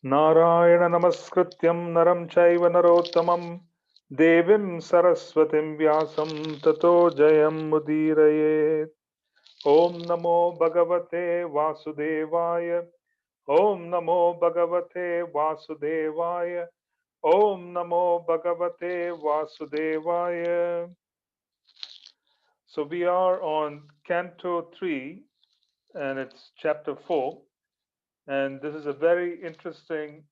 नारायण नमस्कृत्यं नरं चैव नरोत्तमं देवीं सरस्वतीं व्यासं ततो जयमुदीरयेत्। ॐ नमो भगवते वासुदेवाय। ॐ नमो भगवते वासुदेवाय। ॐ नमो भगवते वासुदेवाय. So we are on Canto 3 and it's chapter 4. And this is a very interesting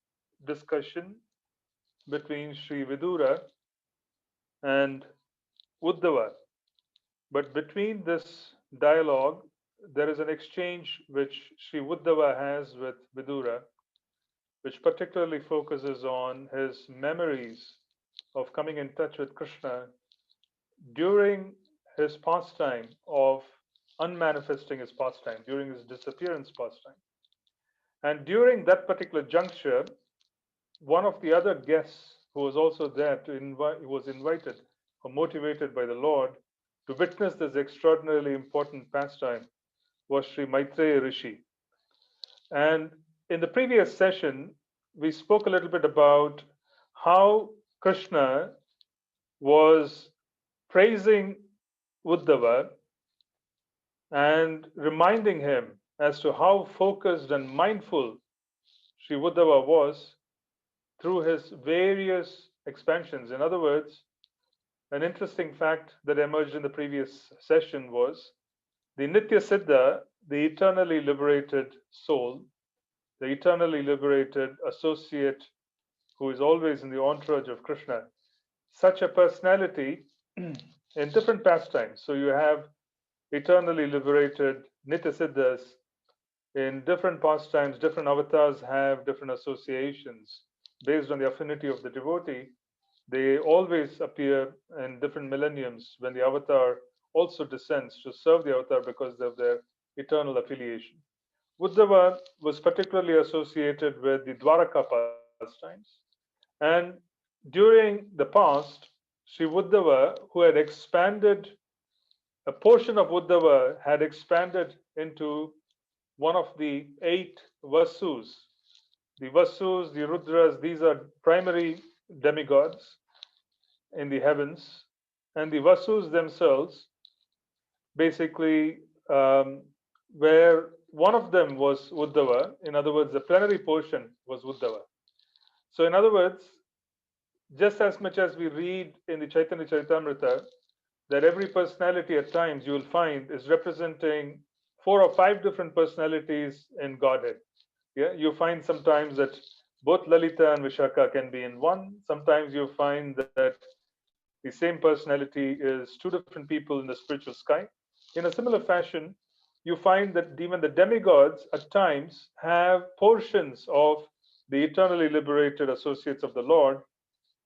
discussion between Sri Vidura and Uddhava. But between this dialogue, there is an exchange which Sri Uddhava has with Vidura, which particularly focuses on his memories of coming in touch with Krishna during his pastime of unmanifesting his pastime, during his disappearance pastime. And during that particular juncture, one of the other guests who was also there to invite, was invited or motivated by the Lord to witness this extraordinarily important pastime was Sri Maitreya Rishi. And in the previous session, we spoke a little bit about how Krishna was praising Uddhava and reminding him as to how focused and mindful Sri Uddhava was through his various expansions. In other words, an interesting fact that emerged in the previous session was the Nitya Siddha, the eternally liberated soul, the eternally liberated associate who is always in the entourage of Krishna, such a personality in different pastimes. So you have eternally liberated Nitya Siddhas in different pastimes, different avatars have different associations based on the affinity of the devotee. They always appear in different millenniums when the avatar also descends to serve the avatar because of their eternal affiliation. Uddhava was particularly associated with the Dwaraka pastimes. And during the past, Sri Uddhava, who had expanded, a portion of Uddhava had expanded into one of the 8 Vasus. The Vasus, the Rudras, these are primary demigods in the heavens, and the Vasus themselves basically where one of them was Uddhava. In other words, the plenary portion was Uddhava. So, in other words, just as much as we read in the Chaitanya Charitamrita that every personality at times you will find is representing 4 or 5 different personalities in Godhead. Yeah, you find sometimes that both Lalita and Vishaka can be in one. Sometimes you find that the same personality is 2 different people in the spiritual sky. In a similar fashion, you find that even the demigods at times have portions of the eternally liberated associates of the Lord,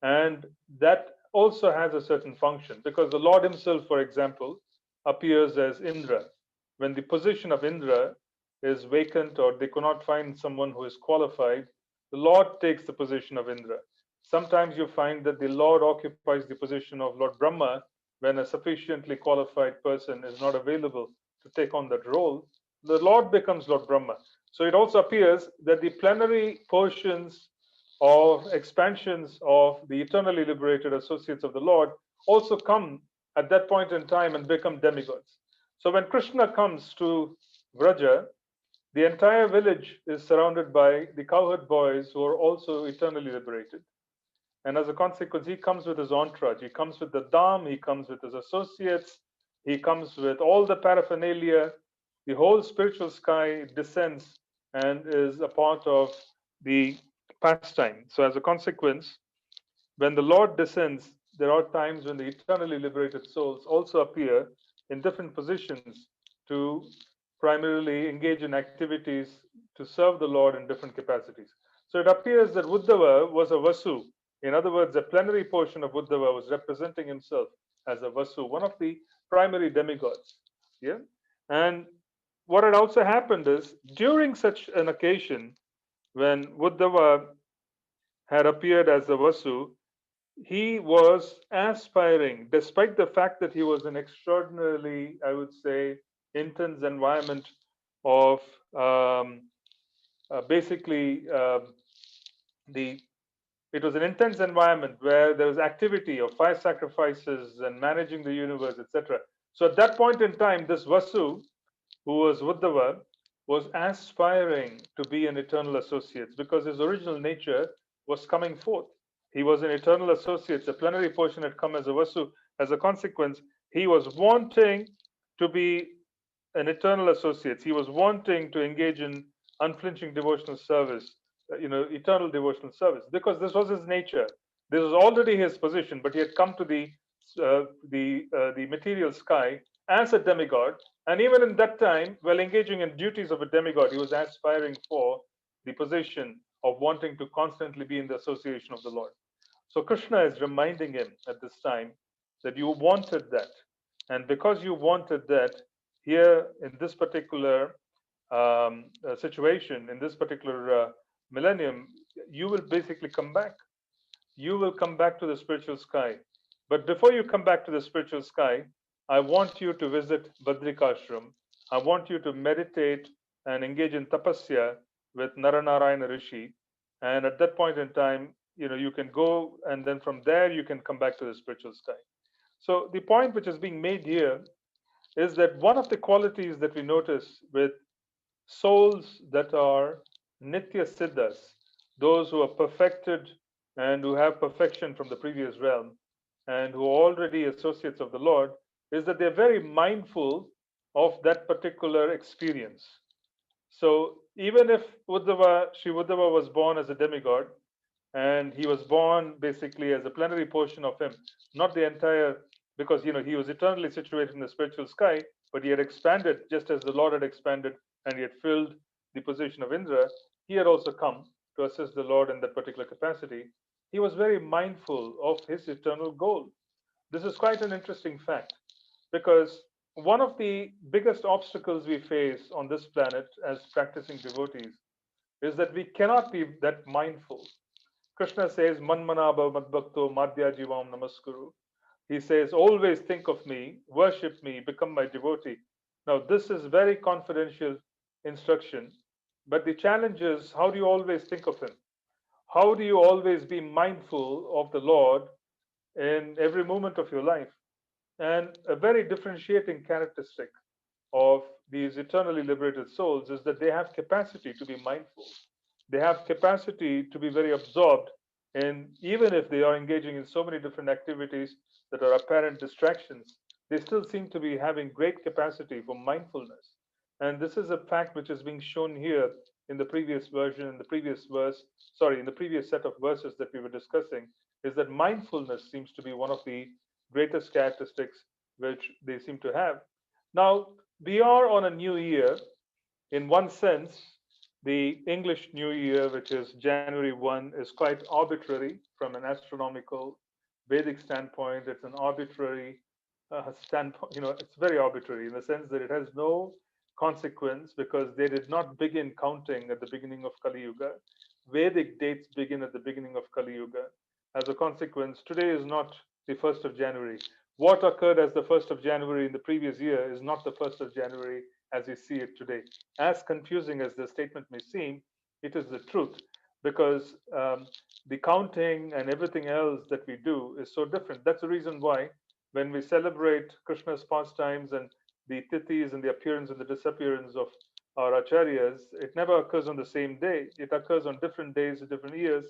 and that also has a certain function because the Lord Himself, for example, appears as Indra. When the position of Indra is vacant or they cannot find someone who is qualified, the Lord takes the position of Indra. Sometimes you find that the Lord occupies the position of Lord Brahma when a sufficiently qualified person is not available to take on that role. The Lord becomes Lord Brahma. So it also appears that the plenary portions or expansions of the eternally liberated associates of the Lord also come at that point in time and become demigods. So when Krishna comes to Vraja, the entire village is surrounded by the cowherd boys who are also eternally liberated. And as a consequence, he comes with his entourage. He comes with the dam, he comes with his associates, he comes with all the paraphernalia. The whole spiritual sky descends and is a part of the pastime. So, as a consequence, when the Lord descends, there are times when the eternally liberated souls also appear in different positions to primarily engage in activities to serve the Lord in different capacities. So it appears that Uddhava was a Vasu. In other words, the plenary portion of Uddhava was representing himself as a Vasu, one of the primary demigods. Yeah. And what had also happened is during such an occasion, when Uddhava had appeared as a Vasu, he was aspiring, despite the fact that he was an extraordinarily, I would say, intense environment of basically The It was an intense environment where there was activity of fire sacrifices and managing the universe, etc. So at that point in time, this Vasu, who was Uddhava, was aspiring to be an eternal associate because his original nature was coming forth. He was an eternal associate. The plenary portion had come as a Vasu. As a consequence, he was wanting to be an eternal associate. He was wanting to engage in unflinching devotional service, eternal devotional service, because this was his nature. This was already his position, but he had come to the material sky as a demigod, and even in that time, while engaging in duties of a demigod, he was aspiring for the position of wanting to constantly be in the association of the Lord. So Krishna is reminding him at this time that you wanted that. And because you wanted that, here in this particular situation, in this particular millennium, you will basically come back. You will come back to the spiritual sky. But before you come back to the spiritual sky, I want you to visit Badrikashram. I want you to meditate and engage in tapasya with Naranarayana Rishi. And at that point in time, you can go, and then from there you can come back to the spiritual sky. So the point which is being made here is that one of the qualities that we notice with souls that are Nitya Siddhas, those who are perfected and who have perfection from the previous realm and who are already associates of the Lord, is that they're very mindful of that particular experience. So even if Sri Uddhava was born as a demigod, and he was born basically as a plenary portion of him, not the entire, because he was eternally situated in the spiritual sky, but he had expanded just as the Lord had expanded, and he had filled the position of Indra. He had also come to assist the Lord in that particular capacity. He was very mindful of his eternal goal. This is quite an interesting fact because one of the biggest obstacles we face on this planet as practicing devotees is that we cannot be that mindful. Krishna says, Manmanabha Madbhakto Madhya Jivam Namaskuru. He says, always think of me, worship me, become my devotee. Now, this is very confidential instruction, but the challenge is how do you always think of him? How do you always be mindful of the Lord in every moment of your life? And a very differentiating characteristic of these eternally liberated souls is that they have capacity to be mindful. They have capacity to be very absorbed, and even if they are engaging in so many different activities that are apparent distractions, they still seem to be having great capacity for mindfulness. And this is a fact which is being shown here in the previous version, in the previous verse, sorry, in the previous set of verses that we were discussing, is that mindfulness seems to be one of the greatest characteristics which they seem to have. Now, we are on a new year. In one sense, the English New Year, which is January 1, is quite arbitrary from an astronomical Vedic standpoint. It's an arbitrary standpoint. It's very arbitrary in the sense that it has no consequence because they did not begin counting at the beginning of Kali Yuga. Vedic dates begin at the beginning of Kali Yuga. As a consequence, today is not the 1st of January. What occurred as the 1st of January in the previous year is not the 1st of January as we see it today. As confusing as the statement may seem, it is the truth because the counting and everything else that we do is so different. That's the reason why when we celebrate Krishna's pastimes and the tithis and the appearance and the disappearance of our acharyas, it never occurs on the same day. It occurs on different days, different years,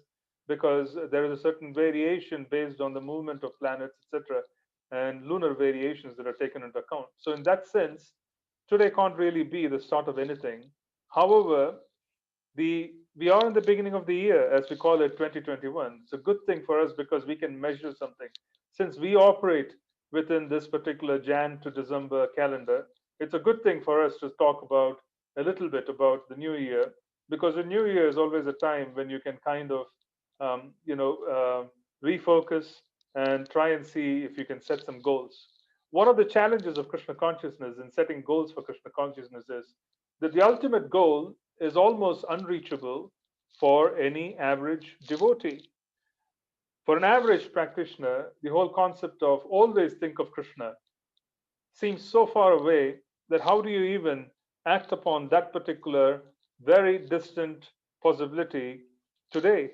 because there is a certain variation based on the movement of planets, etc., and lunar variations that are taken into account. So, in that sense, today can't really be the start of anything. However, the we are in the beginning of the year, as we call it, 2021. It's a good thing for us because we can measure something. Since we operate within this particular Jan to December calendar, it's a good thing for us to talk about a little bit about the new year because the new year is always a time when you can kind of, refocus and try and see if you can set some goals. One of the challenges of Krishna consciousness in setting goals for Krishna consciousness is that the ultimate goal is almost unreachable for any average devotee. For an average practitioner, the whole concept of always think of Krishna seems so far away that how do you even act upon that particular very distant possibility today?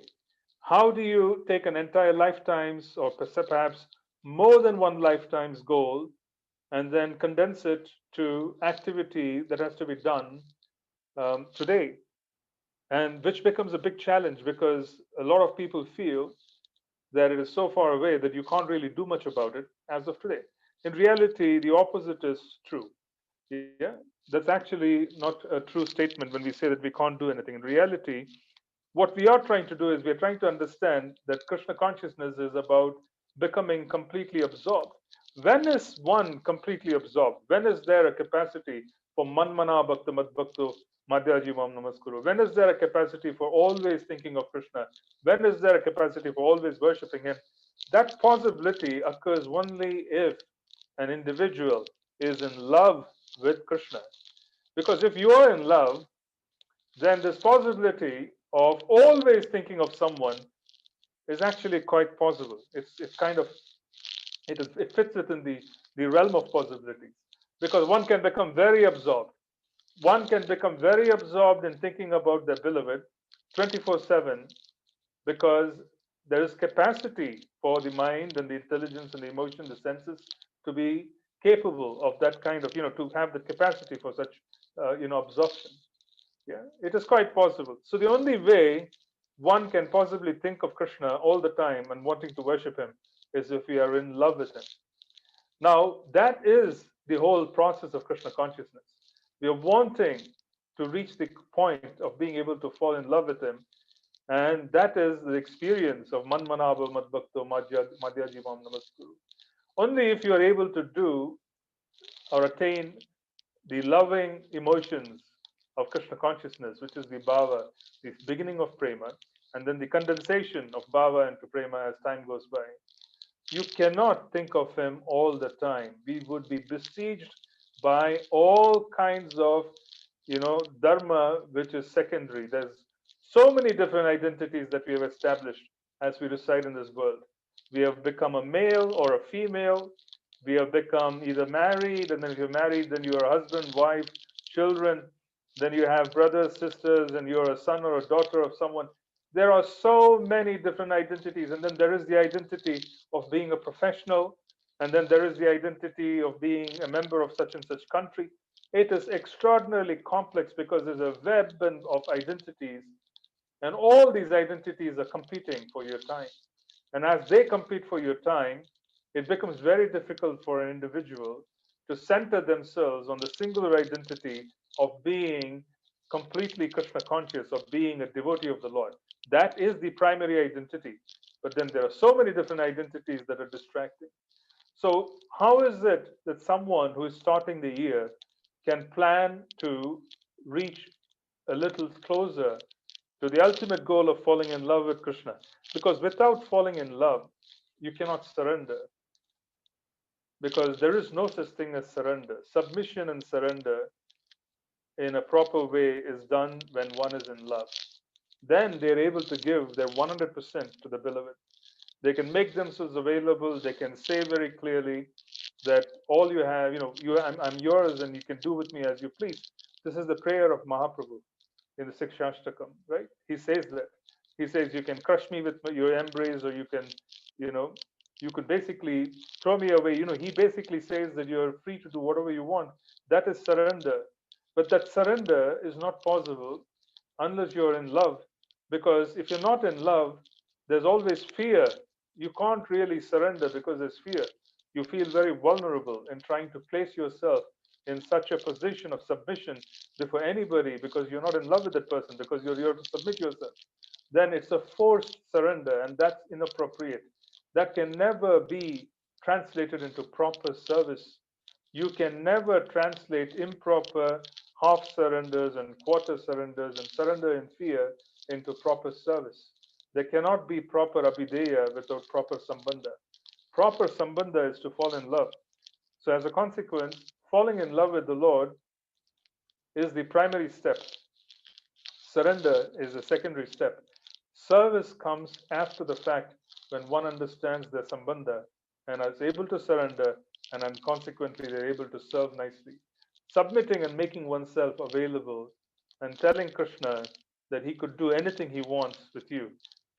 How do you take an entire lifetime's or perhaps more than one lifetime's goal and then condense it to activity that has to be done today? And which becomes a big challenge because a lot of people feel that it is so far away that you can't really do much about it as of today. In reality, the opposite is true. Yeah, that's actually not a true statement when we say that we can't do anything. In reality, what we are trying to do is we are trying to understand that Krishna consciousness is about becoming completely absorbed. When is one completely absorbed? When is there a capacity for manmana bhakta mad bhakto madhyajivam namaskuru? When is there a capacity for always thinking of Krishna? When is there a capacity for always worshipping him? That possibility occurs only if an individual is in love with Krishna. Because if you are in love, then this possibility of always thinking of someone is actually quite possible. It's kind of it fits within the realm of possibilities because one can become very absorbed. One can become very absorbed in thinking about their beloved 24/7 because there is capacity for the mind and the intelligence and the emotion, the senses to be capable of that kind of, to have the capacity for such, absorption. Yeah, it is quite possible. So the only way one can possibly think of Krishna all the time and wanting to worship him is if we are in love with him. Now, that is the whole process of Krishna consciousness. We are wanting to reach the point of being able to fall in love with him, and that is the experience of Manmanabha Madbhakto Madhya Jivam Namaskuru. Only if you are able to do or attain the loving emotions of Krishna consciousness, which is the bhava, the beginning of prema, and then the condensation of bhava into prema as time goes by. You cannot think of him all the time. We would be besieged by all kinds of, dharma, which is secondary. There's so many different identities that we have established as we reside in this world. We have become a male or a female. We have become either married, and then if you're married, then you're a husband, wife, children. Then you have brothers, sisters, and you're a son or a daughter of someone. There are so many different identities, and then there is the identity of being a professional, and then there is the identity of being a member of such and such country. It is extraordinarily complex because there's a web of identities, and all these identities are competing for your time. And as they compete for your time, it becomes very difficult for an individual to center themselves on the singular identity of being completely Krishna conscious, of being a devotee of the Lord. That is the primary identity. But then there are so many different identities that are distracting. So, how is it that someone who is starting the year can plan to reach a little closer to the ultimate goal of falling in love with Krishna? Because without falling in love, you cannot surrender. Because there is no such thing as surrender. Submission and surrender in a proper way is done when one is in love. Then they're able to give their 100% to the beloved. They can make themselves available. They can say very clearly that all you have, I'm yours and you can do with me as you please. This is the prayer of Mahaprabhu in the Sixth Shastakam, right? He says that. He says, you can crush me with your embrace, or you can, you know, you could basically throw me away. He basically says that you're free to do whatever you want. That is surrender. But that surrender is not possible unless you're in love. Because if you're not in love, there's always fear. You can't really surrender because there's fear. You feel very vulnerable in trying to place yourself in such a position of submission before anybody because you're not in love with that person, because you're here to submit yourself. Then it's a forced surrender, and that's inappropriate. That can never be translated into proper service. You can never translate improper half surrenders and quarter surrenders and surrender in fear into proper service. There cannot be proper abhideya without proper sambandha. Proper sambandha is to fall in love. So, as a consequence, falling in love with the Lord is the primary step. Surrender is a secondary step. Service comes after the fact when one understands their sambandha and is able to surrender, and then consequently they're able to serve nicely. Submitting and making oneself available and telling Krishna that he could do anything he wants with you.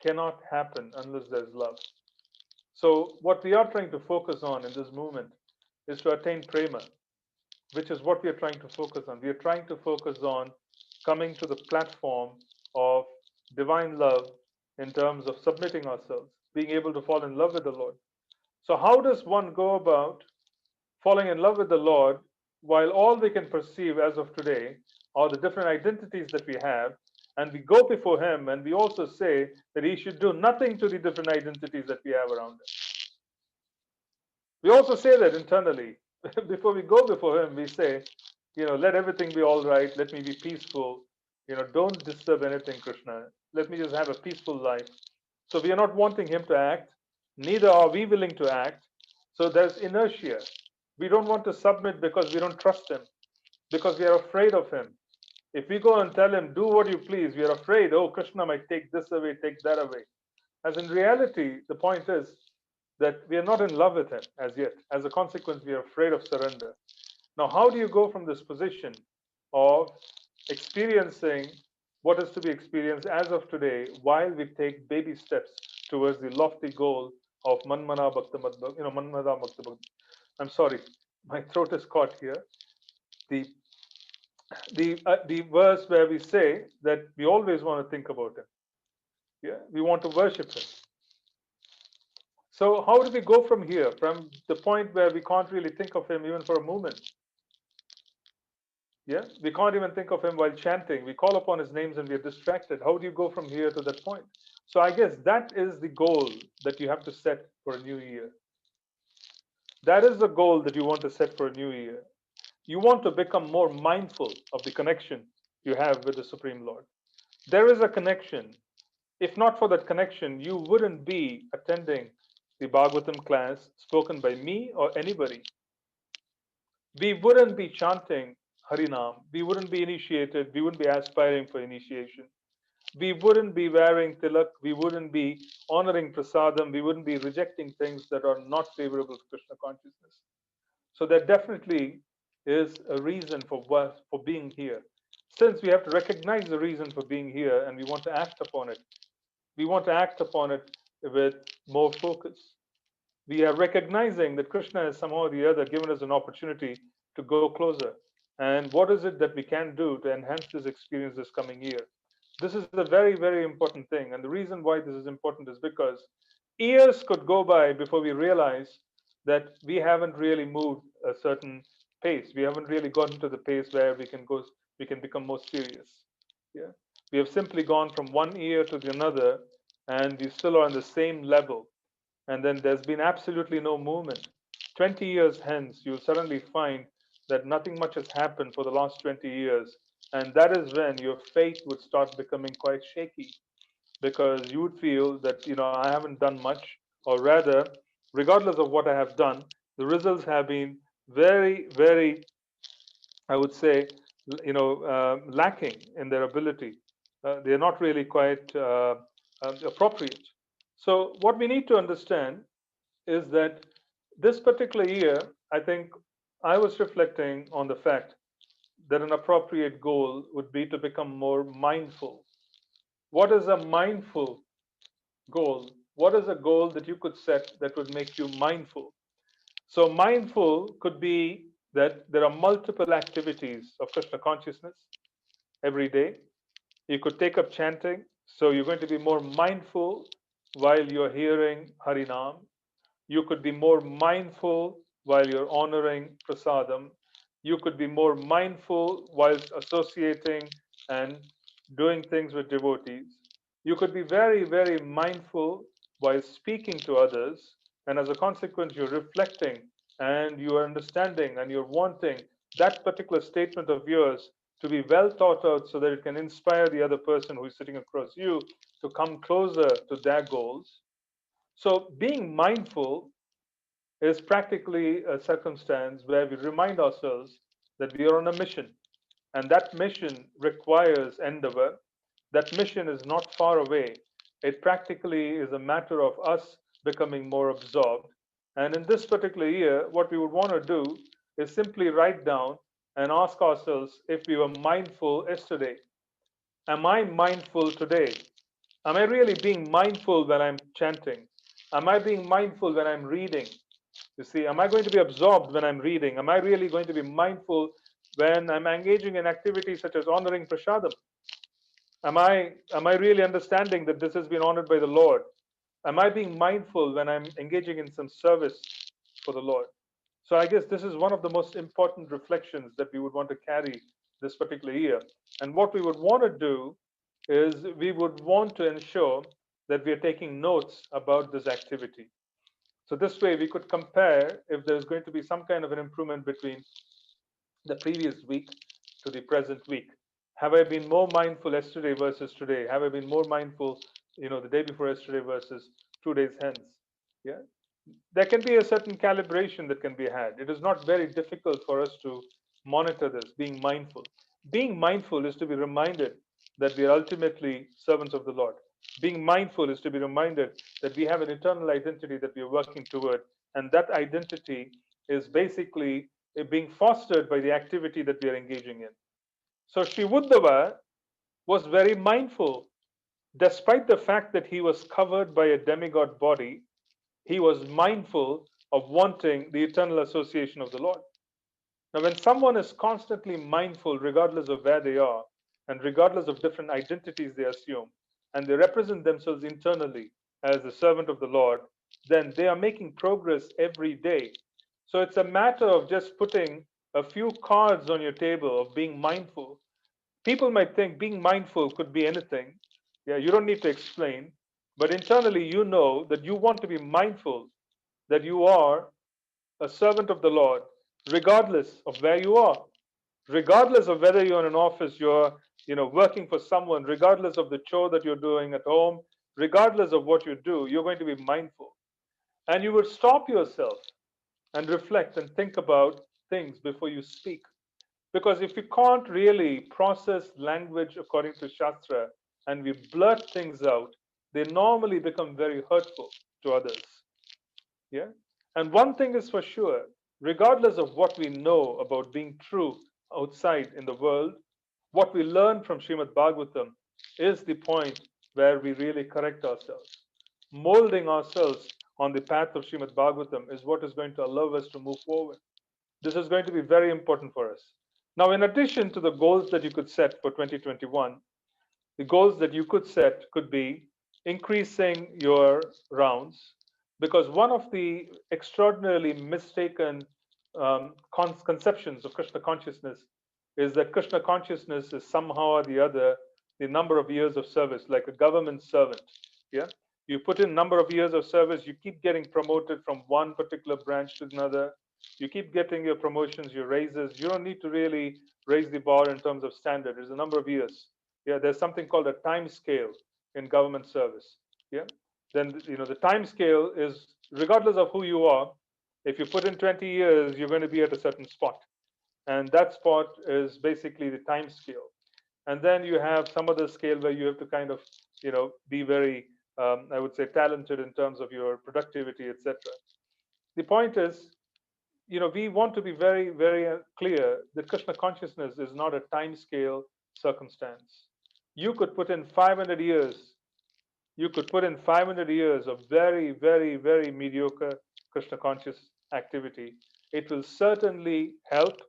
cannot happen unless there's love. So, what we are trying to focus on in this movement is to attain prema, which is what we are trying to focus on. We are trying to focus on coming to the platform of divine love in terms of submitting ourselves, being able to fall in love with the Lord. So, how does one go about falling in love with the Lord while all we can perceive as of today are the different identities that we have? And we go before Him and we also say that He should do nothing to the different identities that we have around us. We also say that internally. Before we go before Him, we say, let everything be all right. Let me be peaceful. Don't disturb anything, Krishna. Let me just have a peaceful life. So we are not wanting Him to act, neither are we willing to act. So there's inertia. We don't want to submit because we don't trust Him, because we are afraid of Him. If we go and tell Him, do what you please, we are afraid, oh, Krishna might take this away, take that away. As in reality, the point is that we are not in love with Him as yet. As a consequence, we are afraid of surrender. Now, how do you go from this position of experiencing what is to be experienced as of today while we take baby steps towards the lofty goal of Manmana Bhakta Manmana Bhakta Bhakta. I'm sorry, my throat is caught here. The the verse where we say that we always want to think about Him. Yeah, we want to worship Him. So how do we go from here, from the point where we can't really think of Him even for a moment? Yeah, we can't even think of Him while chanting. We call upon His names and we are distracted. How do you go from here to that point? So I guess that is the goal that you have to set for a new year. That is the goal that you want to set for a new year. You want to become more mindful of the connection you have with the Supreme Lord. There is a connection. If not for that connection, you wouldn't be attending the Bhagavatam class spoken by me or anybody. We wouldn't be chanting Harinam. We wouldn't be initiated. We wouldn't be aspiring for initiation. We wouldn't be wearing tilak. We wouldn't be honoring prasadam. We wouldn't be rejecting things that are not favorable to Krishna consciousness. So there definitely is a reason for being here. Since we have to recognize the reason for being here and we want to act upon it, we want to act upon it with more focus. We are recognizing that Krishna has somehow or the other given us an opportunity to go closer. And what is it that we can do to enhance this experience this coming year? This is a very, very important thing. And the reason why this is important is because years could go by before we realize that we haven't really moved a certain pace. We haven't really gotten to the pace where we can become more serious. Yeah. We have simply gone from one year to the another, and we still are on the same level, and then there's been absolutely no movement. 20 years hence, you'll suddenly find that nothing much has happened for the last 20 years. And that is when your faith would start becoming quite shaky, because you would feel that, I haven't done much, or rather, regardless of what I have done, the results have been very, very, I would say, lacking in their ability. They're not really quite appropriate. So, what we need to understand is that this particular year, I think I was reflecting on the fact that an appropriate goal would be to become more mindful. What is a mindful goal? What is a goal that you could set that would make you mindful? So, mindful could be that there are multiple activities of Krishna consciousness every day. You could take up chanting. So, you're going to be more mindful while you're hearing Harinam. You could be more mindful while you're honoring prasadam. You could be more mindful whilst associating and doing things with devotees. You could be very, very mindful while speaking to others. And as a consequence, you're reflecting and you're understanding and you're wanting that particular statement of yours to be well thought out so that it can inspire the other person who is sitting across you to come closer to their goals. So, being mindful is practically a circumstance where we remind ourselves that we are on a mission, and that mission requires endeavor. That mission is not far away. It practically is a matter of us becoming more absorbed. And in this particular year, what we would want to do is simply write down and ask ourselves if we were mindful yesterday. Am I mindful today? Am I really being mindful when I'm chanting? Am I being mindful when I'm reading? You see, am I going to be absorbed when I'm reading? Am I really going to be mindful when I'm engaging in activities such as honoring prasadam? Am I really understanding that this has been honored by the Lord? Am I being mindful when I'm engaging in some service for the Lord? So I guess this is one of the most important reflections that we would want to carry this particular year. And what we would want to do is we would want to ensure that we are taking notes about this activity. So this way we could compare if there's going to be some kind of an improvement between the previous week to the present week. Have I been more mindful yesterday versus today? Have I been more mindful, the day before yesterday versus 2 days hence? Yeah. There can be a certain calibration that can be had. It is not very difficult for us to monitor this, being mindful. Being mindful is to be reminded that we are ultimately servants of the Lord. Being mindful is to be reminded that we have an eternal identity that we are working toward, and that identity is basically being fostered by the activity that we are engaging in. So Sri Uddhava was very mindful. Despite the fact that he was covered by a demigod body, he was mindful of wanting the eternal association of the Lord. Now, when someone is constantly mindful, regardless of where they are, and regardless of different identities they assume, and they represent themselves internally as the servant of the Lord, then they are making progress every day. So it's a matter of just putting a few cards on your table of being mindful. People might think being mindful could be anything. Yeah, you don't need to explain. But internally, you know that you want to be mindful that you are a servant of the Lord, regardless of where you are, regardless of whether you're in an office, you're working for someone, regardless of the chore that you're doing at home, regardless of what you do, you're going to be mindful. And you would stop yourself and reflect and think about things before you speak. Because if you can't really process language according to Shastra and we blurt things out, they normally become very hurtful to others. Yeah. And one thing is for sure, regardless of what we know about being true outside in the world, what we learn from Srimad Bhagavatam is the point where we really correct ourselves. Molding ourselves on the path of Srimad Bhagavatam is what is going to allow us to move forward. This is going to be very important for us. Now, in addition to the goals that you could set for 2021, the goals that you could set could be increasing your rounds, because one of the extraordinarily mistaken conceptions of Krishna consciousness is that Krishna consciousness is somehow or the other the number of years of service, like a government servant. Yeah, you put in number of years of service, you keep getting promoted from one particular branch to another. You keep getting your promotions, your raises. You don't need to really raise the bar in terms of standard. It's a number of years. Yeah, there's something called a time scale in government service. Yeah, then the time scale is regardless of who you are. If you put in 20 years, you're going to be at a certain spot, and that spot is basically the time scale. And then you have some other scale where you have to kind of be very I would say talented in terms of your productivity, etc. The point is, we want to be very, very clear that Krishna consciousness is not a time scale circumstance. You could put in 500 years. You could put in 500 years of very, very, very mediocre Krishna conscious activity. It will certainly help,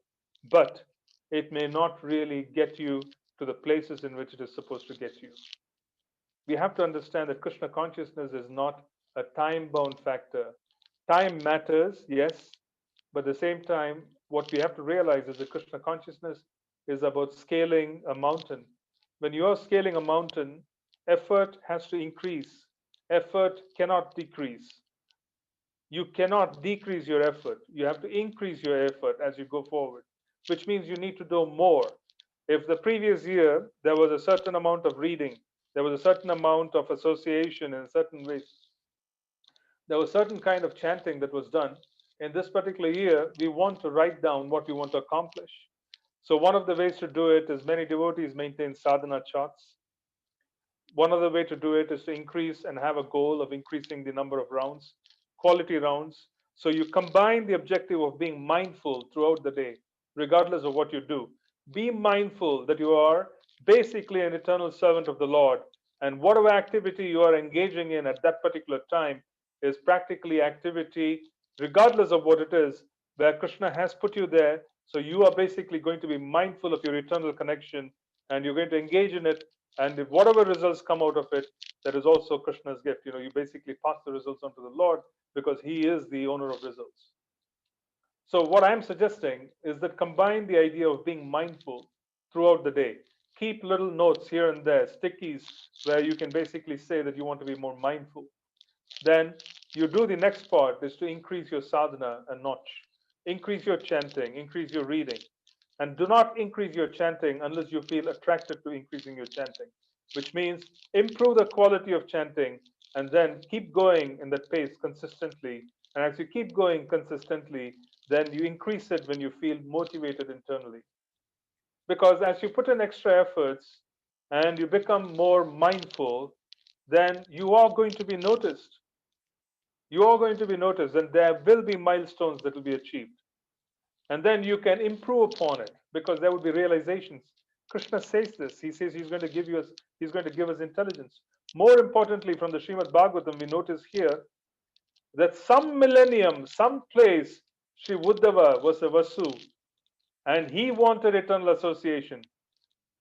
but it may not really get you to the places in which it is supposed to get you. We have to understand that Krishna consciousness is not a time bound factor. Time matters, yes, but at the same time, what we have to realize is that Krishna consciousness is about scaling a mountain. When you are scaling a mountain, effort has to increase. Effort cannot decrease. You cannot decrease your effort. You have to increase your effort as you go forward, which means you need to do more. If the previous year there was a certain amount of reading, there was a certain amount of association in certain ways, there was certain kind of chanting that was done. In this particular year, we want to write down what we want to accomplish. So one of the ways to do it is many devotees maintain sadhana charts. One other way to do it is to increase and have a goal of increasing the number of rounds, quality rounds. So you combine the objective of being mindful throughout the day, regardless of what you do. Be mindful that you are basically an eternal servant of the Lord, And whatever activity you are engaging in at that particular time is practically activity, regardless of what it is, where Krishna has put you there. So you are basically going to be mindful of your eternal connection, and you're going to engage in it. And if whatever results come out of it, that is also Krishna's gift. You basically pass the results on to the Lord because He is the owner of results. So, what I'm suggesting is that combine the idea of being mindful throughout the day. Keep little notes here and there, stickies, where you can basically say that you want to be more mindful. Then you do the next part is to increase your sadhana a notch. Increase your chanting, increase your reading. And do not increase your chanting unless you feel attracted to increasing your chanting, which means improve the quality of chanting and then keep going in that pace consistently. And as you keep going consistently, then you increase it when you feel motivated internally. Because as you put in extra efforts and you become more mindful, then you are going to be noticed. You are going to be noticed, and there will be milestones that will be achieved. And then you can improve upon it because there will be realizations. Krishna says this. He says he's going to give us intelligence. More importantly, from the Srimad Bhagavatam, we notice here that some millennium, some place, Sri Uddhava was a Vasu, and he wanted eternal association.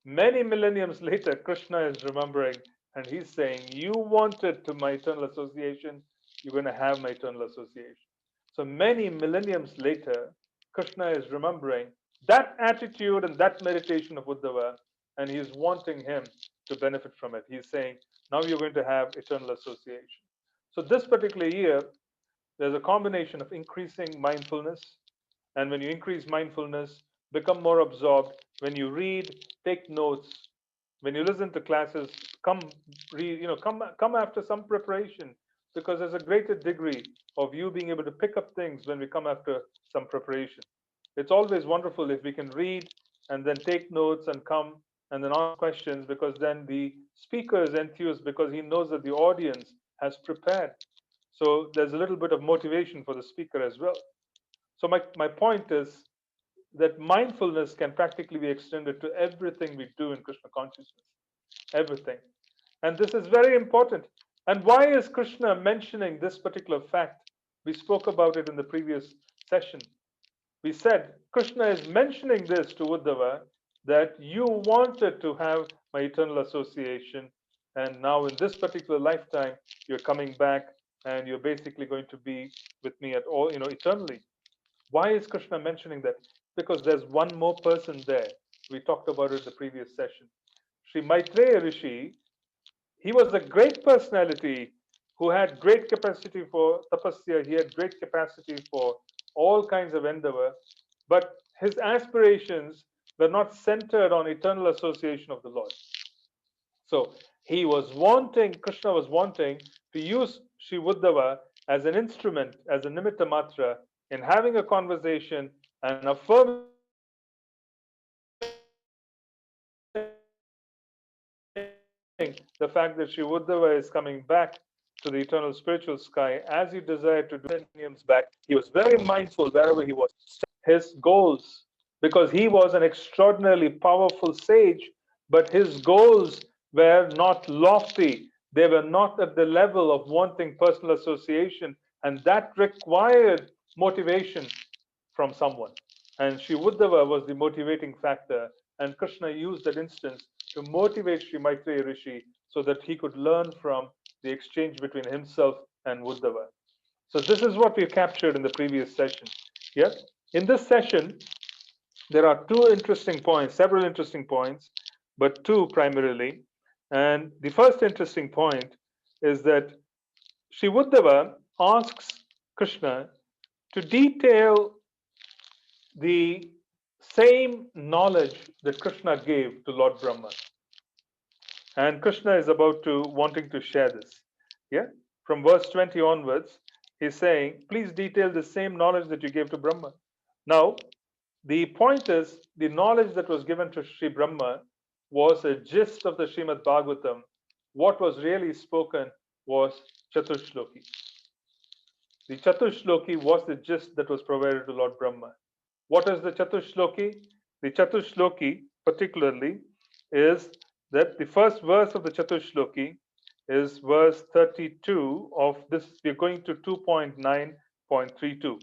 Many millenniums later, Krishna is remembering and he's saying, you wanted to my eternal association, you're going to have my eternal association. So many millenniums later, Krishna is remembering that attitude and that meditation of Uddhava, and he's wanting him to benefit from it. He's saying, now you're going to have eternal association. So this particular year, there's a combination of increasing mindfulness, and when you increase mindfulness, become more absorbed. When you read, take notes. When you listen to classes, come read, come after some preparation, because there's a greater degree of you being able to pick up things when we come after some preparation. It's always wonderful if we can read and then take notes and come and then ask questions, because then the speaker is enthused because he knows that the audience has prepared. So there's a little bit of motivation for the speaker as well. So my point is that mindfulness can practically be extended to everything we do in Krishna consciousness. Everything. And this is very important. And why is Krishna mentioning this particular fact? We spoke about it in the previous session. We said Krishna is mentioning this to Uddhava, that you wanted to have my eternal association, and now in this particular lifetime, you're coming back and you're basically going to be with me at all, eternally. Why is Krishna mentioning that? Because there's one more person there. We talked about it in the previous session. Sri Maitreya Rishi, he was a great personality who had great capacity for tapasya, he had great capacity for all kinds of endeavor, but his aspirations were not centered on eternal association of the Lord. So Krishna was wanting to use Sri Uddhava as an instrument, as a nimitta matra, in having a conversation and affirming the fact that Sri Uddhava is coming back to the eternal spiritual sky as he desired to do millenniums back. He was very mindful wherever he was. His goals, because he was an extraordinarily powerful sage, but his goals were not lofty. They were not at the level of wanting personal association, and that required motivation from someone. And Sri Uddhava was the motivating factor, and Krishna used that instance to motivate Sri Maitreya Rishi so that he could learn from the exchange between himself and Uddhava. So this is what we captured in the previous session. Yeah. In this session, there are several interesting points, but two primarily. And the first interesting point is that Sri Uddhava asks Krishna to detail the same knowledge that Krishna gave to Lord Brahma. And Krishna is about to wanting to share this. Yeah. From verse 20 onwards, he's saying, please detail the same knowledge that you gave to Brahma. Now, the point is, the knowledge that was given to Sri Brahma was a gist of the Srimad Bhagavatam. What was really spoken was Chatushloki. The Chatushloki was the gist that was provided to Lord Brahma. What is the Chatushloki? The Chatushloki, particularly, is that the first verse of the Chatushloki is verse 32 of this. We're going to 2.9.32.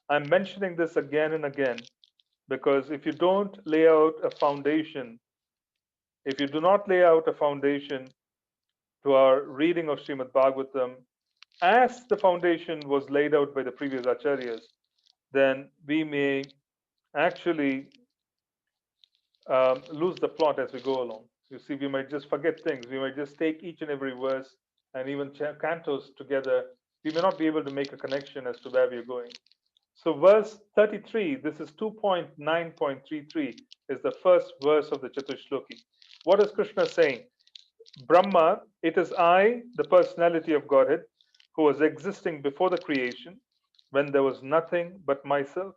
I'm mentioning this again and again because if you don't lay out a foundation, if you do not lay out a foundation to our reading of Srimad Bhagavatam as the foundation was laid out by the previous acharyas, then we may actually lose the plot as we go along. You see, we might just forget things. We might just take each and every verse and even cantos together. We may not be able to make a connection as to where we are going. So, verse 33, this is 2.9.33, is the first verse of the Chatushloki. What is Krishna saying? Brahma, it is I, the personality of Godhead, who was existing before the creation, when there was nothing but myself,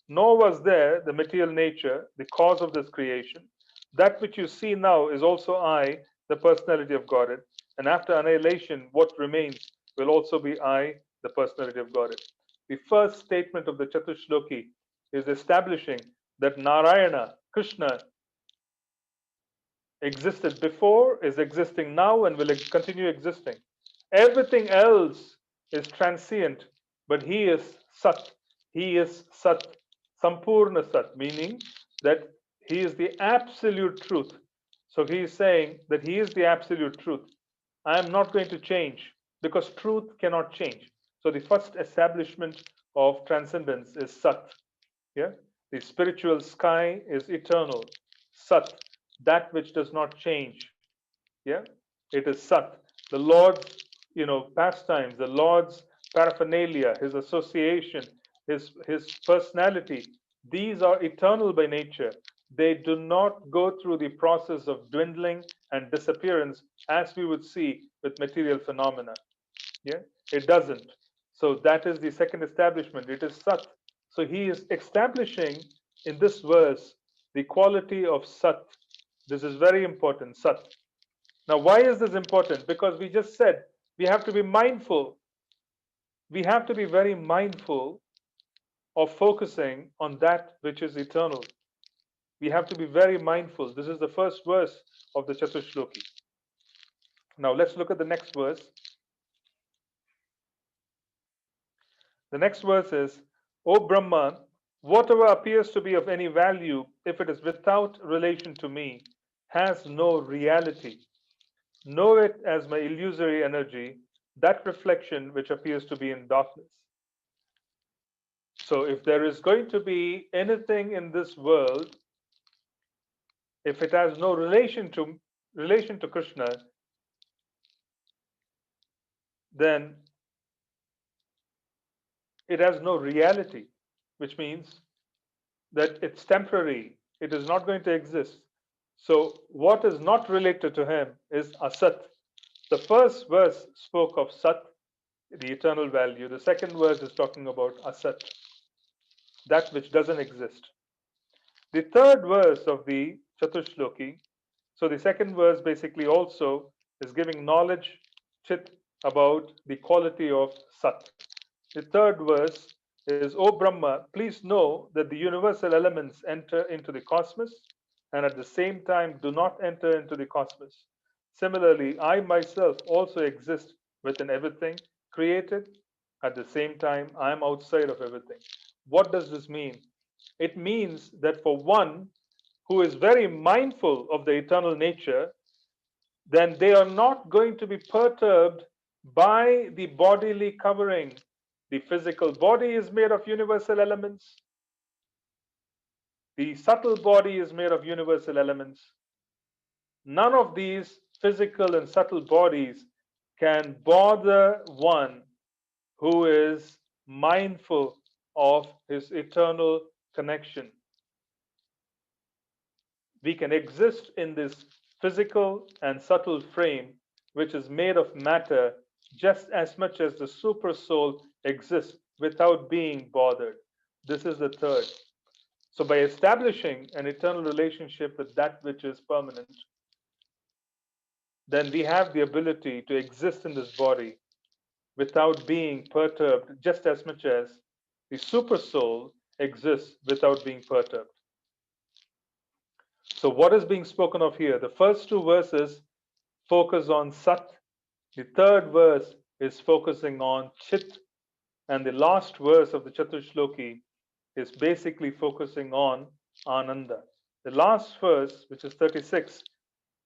nor was there the material nature, the cause of this creation. That which you see now is also I, the personality of Godhead, and after annihilation, what remains will also be I, the personality of Godhead. The first statement of the Chatushloki is establishing that Narayana, Krishna, existed before, is existing now, and will continue existing. Everything else is transient, but he is Sat. He is Sat, Sampurna Sat, meaning that he is the absolute truth. So he is saying that he is the absolute truth. I am not going to change because truth cannot change. So the first establishment of transcendence is Sat. Yeah, the spiritual sky is eternal, Sat, that which does not change. Yeah, it is Sat. The Lord's, pastimes, the Lord's paraphernalia, his association, his personality. These are eternal by nature. They do not go through the process of dwindling and disappearance as we would see with material phenomena. Yeah, it doesn't. So that is the second establishment. It is Sat. So he is establishing in this verse the quality of Sat. This is very important, Sat. Now, why is this important? Because we just said we have to be mindful. We have to be very mindful of focusing on that which is eternal. We have to be very mindful. This is the first verse of the Chatushloki. Now, let's look at the next verse. The next verse is, O Brahma, whatever appears to be of any value, if it is without relation to me, has no reality. Know it as my illusory energy, that reflection which appears to be in darkness. So, if there is going to be anything in this world, if it has no relation to Krishna, then it has no reality, which means that it's temporary. It is not going to exist. So, what is not related to him is Asat. The first verse spoke of Sat, the eternal value. The second verse is talking about Asat, that which doesn't exist. The third verse of the Chatushloki, so the second verse basically also is giving knowledge, chit, about the quality of Sat. The third verse is, O Brahma, please know that the universal elements enter into the cosmos and at the same time do not enter into the cosmos. Similarly, I myself also exist within everything created. At the same time, I am outside of everything. What does this mean? It means that for one who is very mindful of the eternal nature, then they are not going to be perturbed by the bodily covering. The physical body is made of universal elements. The subtle body is made of universal elements. None of these physical and subtle bodies can bother one who is mindful of his eternal connection. We can exist in this physical and subtle frame, which is made of matter, just as much as the super soul exists without being bothered. This is the third. So, by establishing an eternal relationship with that which is permanent, then we have the ability to exist in this body without being perturbed, just as much as the super soul exists without being perturbed. So, what is being spoken of here? The first two verses focus on Sat, the third verse is focusing on Chit, and the last verse of the Chatushloki is basically focusing on Ananda. The last verse, which is 36,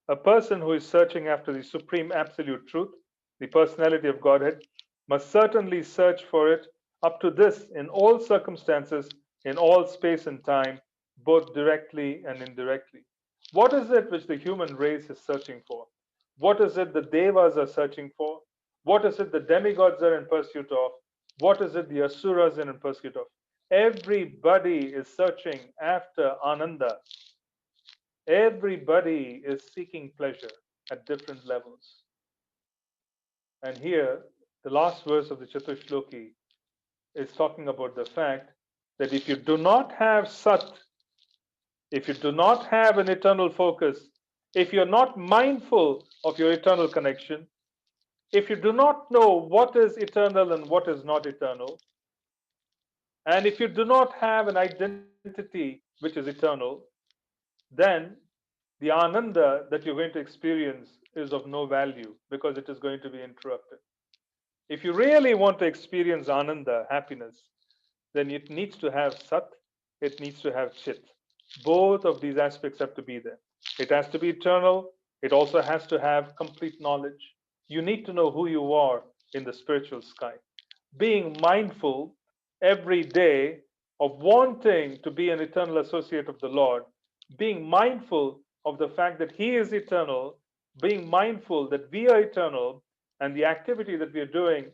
a person who is searching after the supreme absolute truth, the personality of Godhead, must certainly search for it up to this in all circumstances, in all space and time, both directly and indirectly. What is it which the human race is searching for? What is it the devas are searching for? What is it the demigods are in pursuit of? What is it the asuras are in pursuit of? Everybody is searching after Ananda. Everybody is seeking pleasure at different levels. And here, the last verse of the Chatushloki is talking about the fact that if you do not have Sat, if you do not have an eternal focus, if you're not mindful of your eternal connection, if you do not know what is eternal and what is not eternal, and if you do not have an identity which is eternal, then the ananda that you're going to experience is of no value because it is going to be interrupted. If you really want to experience ananda, happiness, then it needs to have sat, it needs to have chit. Both of these aspects have to be there. It has to be eternal, it also has to have complete knowledge. You need to know who you are in the spiritual sky. Being mindful every day of wanting to be an eternal associate of the Lord, being mindful of the fact that He is eternal, being mindful that we are eternal, and the activity that we are doing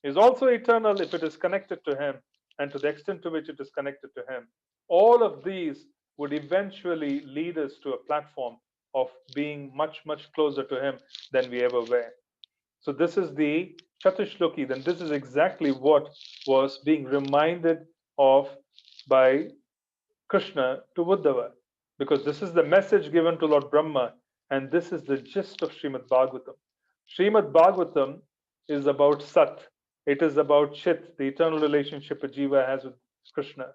is also eternal if it is connected to Him and to the extent to which it is connected to Him. All of these would eventually lead us to a platform of being much, much closer to Him than we ever were. So, this is the Chatushloki, then this is exactly what was being reminded of by Krishna to Uddhava, because this is the message given to Lord Brahma, and this is the gist of Srimad Bhagavatam. Srimad Bhagavatam is about Sat, it is about Chit, the eternal relationship a jiva has with Krishna.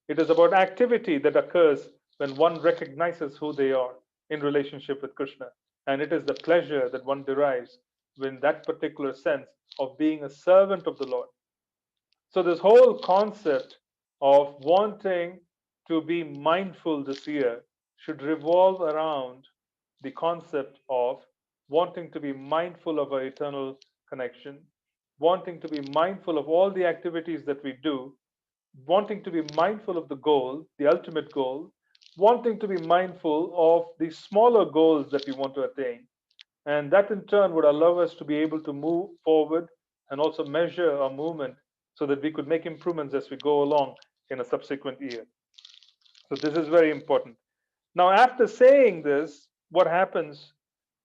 It is about activity that occurs when one recognizes who they are in relationship with Krishna. And it is the pleasure that one derives in that particular sense of being a servant of the Lord. So, this whole concept of wanting to be mindful this year should revolve around the concept of wanting to be mindful of our eternal connection, wanting to be mindful of all the activities that we do, wanting to be mindful of the goal, the ultimate goal, wanting to be mindful of the smaller goals that we want to attain. And that in turn would allow us to be able to move forward and also measure our movement so that we could make improvements as we go along in a subsequent year. So, this is very important. Now, after saying this, what happens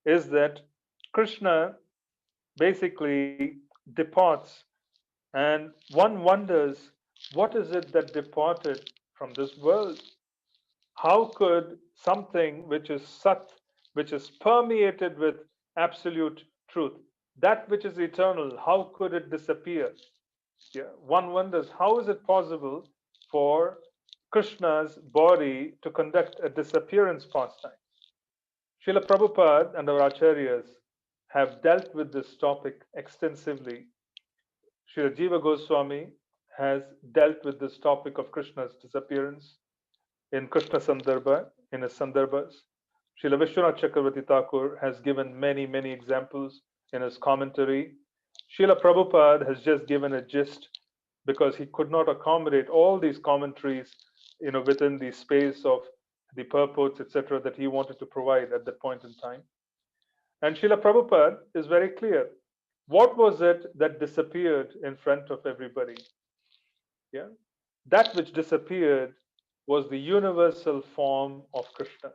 is that Krishna basically departs, and one wonders what is it that departed from this world? How could something which is Sat, which is permeated with absolute truth, that which is eternal, how could it disappear? Yeah, one wonders how is it possible for Krishna's body to conduct a disappearance pastime? Srila Prabhupada and our acharyas have dealt with this topic extensively. Srila Jiva Goswami has dealt with this topic of Krishna's disappearance in Krishna Sandarbha, in his Sandarbhas. Srila Vishwanath Chakravarti Thakur has given many, many examples in his commentary. Srila Prabhupada has just given a gist because he could not accommodate all these commentaries, within the space of the purports, etc., that he wanted to provide at that point in time. And Srila Prabhupada is very clear. What was it that disappeared in front of everybody? Yeah, that which disappeared was the universal form of Krishna.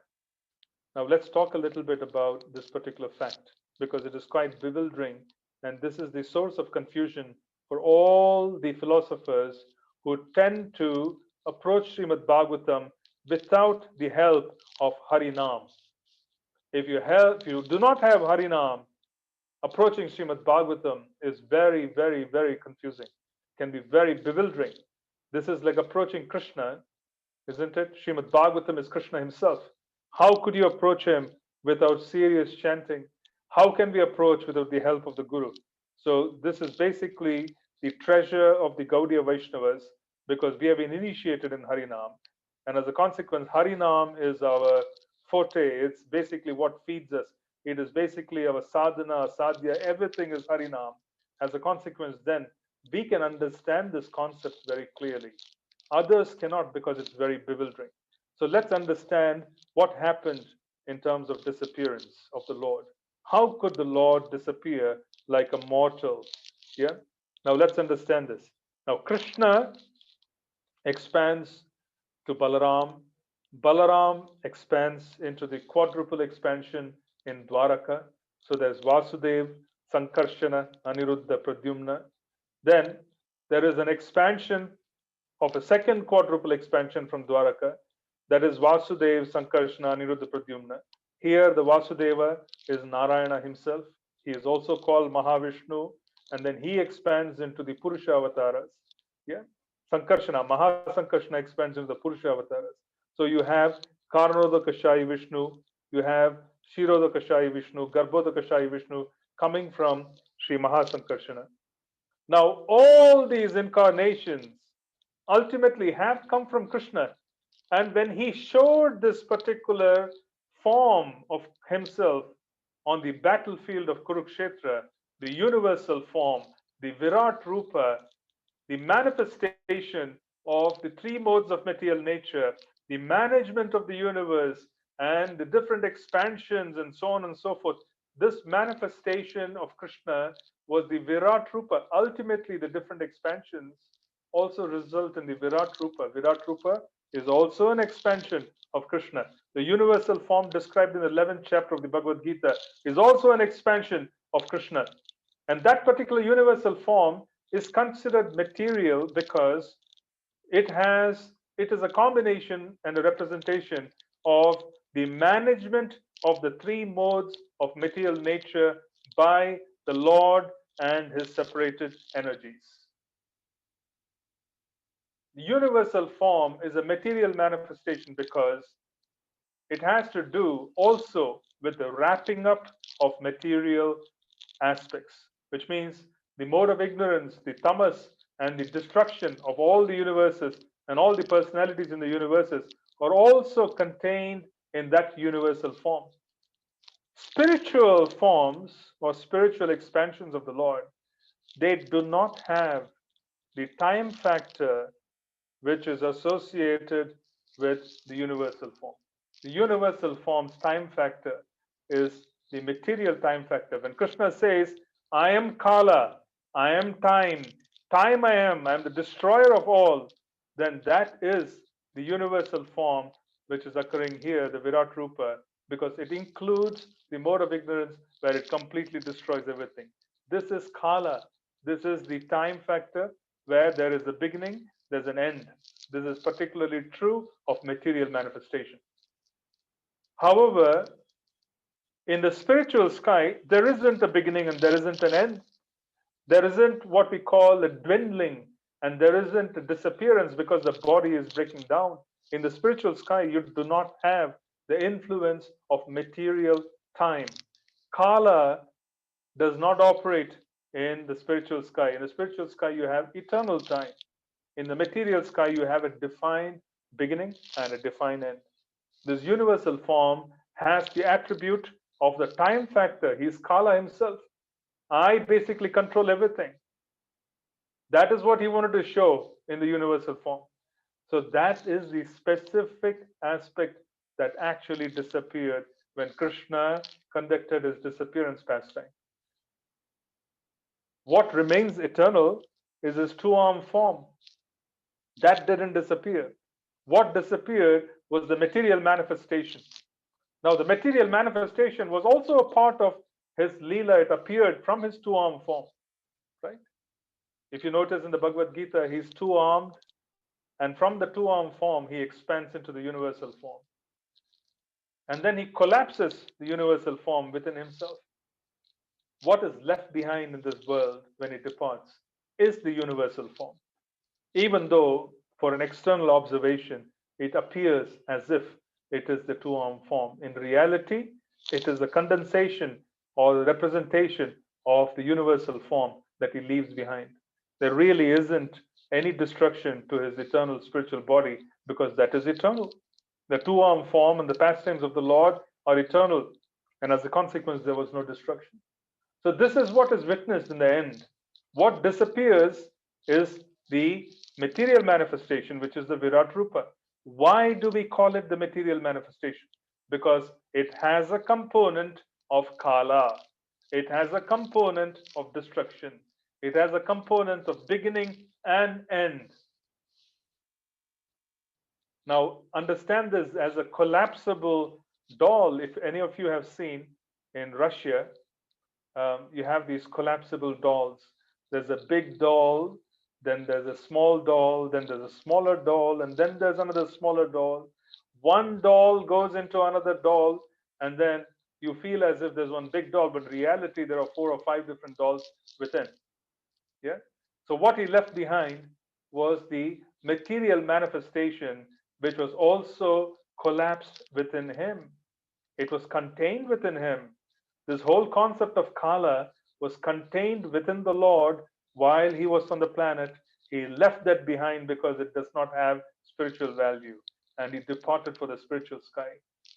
Now, let's talk a little bit about this particular fact because it is quite bewildering, and this is the source of confusion for all the philosophers who tend to approach Srimad Bhagavatam without the help of Harinam. If you do not have Harinam, approaching Srimad Bhagavatam is very, very, very confusing, can be very bewildering. This is like approaching Krishna, isn't it? Srimad Bhagavatam is Krishna himself. How could you approach him without serious chanting? How can we approach without the help of the Guru? So, this is basically the treasure of the Gaudiya Vaishnavas because we have been initiated in Harinam. And as a consequence, Harinam is our forte. It's basically what feeds us. It is basically our sadhana, sadhya, everything is Harinam. As a consequence, then we can understand this concept very clearly. Others cannot because it's very bewildering. So let's understand what happened in terms of disappearance of the Lord. How could the Lord disappear like a mortal? Yeah. Now let's understand this. Now Krishna expands to Balaram. Balaram expands into the quadruple expansion in Dwaraka. So there's Vasudev, Sankarshana, Aniruddha, Pradyumna. Then there is an expansion of a second quadruple expansion from Dwaraka, that is Vasudev, Sankarshana, Aniruddha, Pradyumna. Here, the Vasudeva is Narayana himself. He is also called Mahavishnu, and then he expands into the Purusha avatars. Yeah, Sankarshana, Mahasankarshana expands into the Purusha avatars. So you have Karnodakashayi Vishnu, you have Shirodakashayi Vishnu, Garbhodakashayi Vishnu coming from Sri Mahasankarshana. Now, all these incarnations ultimately have come from Krishna. And when he showed this particular form of himself on the battlefield of Kurukshetra, the universal form, the Virat Rupa, the manifestation of the three modes of material nature, the management of the universe, and the different expansions, and so on and so forth. This manifestation of Krishna was the Virat Rupa. Ultimately, the different expansions also result in the Virat Rupa. Virat Rupa is also an expansion of Krishna. The universal form described in the 11th chapter of the Bhagavad Gita is also an expansion of Krishna. And that particular universal form is considered material because it is a combination and a representation of the management of the three modes of material nature by the Lord and his separated energies. The universal form is a material manifestation because it has to do also with the wrapping up of material aspects, which means the mode of ignorance, the tamas, and the destruction of all the universes and all the personalities in the universes are also contained in that universal form. Spiritual forms or spiritual expansions of the Lord, they do not have the time factor which is associated with the universal form. The universal form's time factor is the material time factor. When Krishna says, I am Kala, I am time I am the destroyer of all, then that is the universal form which is occurring here, the Virat Rupa, because it includes the mode of ignorance where it completely destroys everything. This is Kala. This is the time factor where there is a beginning, there's an end. This is particularly true of material manifestation. However, in the spiritual sky, there isn't a beginning and there isn't an end. There isn't what we call a dwindling and there isn't a disappearance because the body is breaking down. In the spiritual sky, you do not have the influence of material time. Kala does not operate in the spiritual sky. In the spiritual sky, you have eternal time. In the material sky, you have a defined beginning and a defined end. This universal form has the attribute of the time factor. He's Kala himself. I basically control everything. That is what he wanted to show in the universal form. So that is the specific aspect that actually disappeared when Krishna conducted his disappearance pastime. What remains eternal is his two-armed form. That didn't disappear. What disappeared was the material manifestation. Now, the material manifestation was also a part of his Leela. It appeared from his two-armed form, right? If you notice in the Bhagavad Gita, he's two-armed, and from the two-armed form, he expands into the universal form. And then he collapses the universal form within himself. What is left behind in this world when he departs is the universal form. Even though, for an external observation, it appears as if it is the two-arm form. In reality, it is a condensation or the representation of the universal form that he leaves behind. There really isn't any destruction to his eternal spiritual body because that is eternal. The two-arm form and the pastimes of the Lord are eternal, and as a consequence, there was no destruction. So this is what is witnessed in the end. What disappears is the material manifestation, which is the Virat Rupa. Why do we call it the material manifestation? Because it has a component of Kala. It has a component of destruction. It has a component of beginning and end. Now, understand this as a collapsible doll. If any of you have seen in Russia, you have these collapsible dolls. There's a big doll, then there's a small doll, then there's a smaller doll, and then there's another smaller doll. One doll goes into another doll, and then you feel as if there's one big doll, but in reality, there are 4 or 5 different dolls within. Yeah. So what he left behind was the material manifestation, which was also collapsed within him. It was contained within him. This whole concept of Kala was contained within the Lord while he was on the planet. He left that behind because it does not have spiritual value, and he departed for the spiritual sky.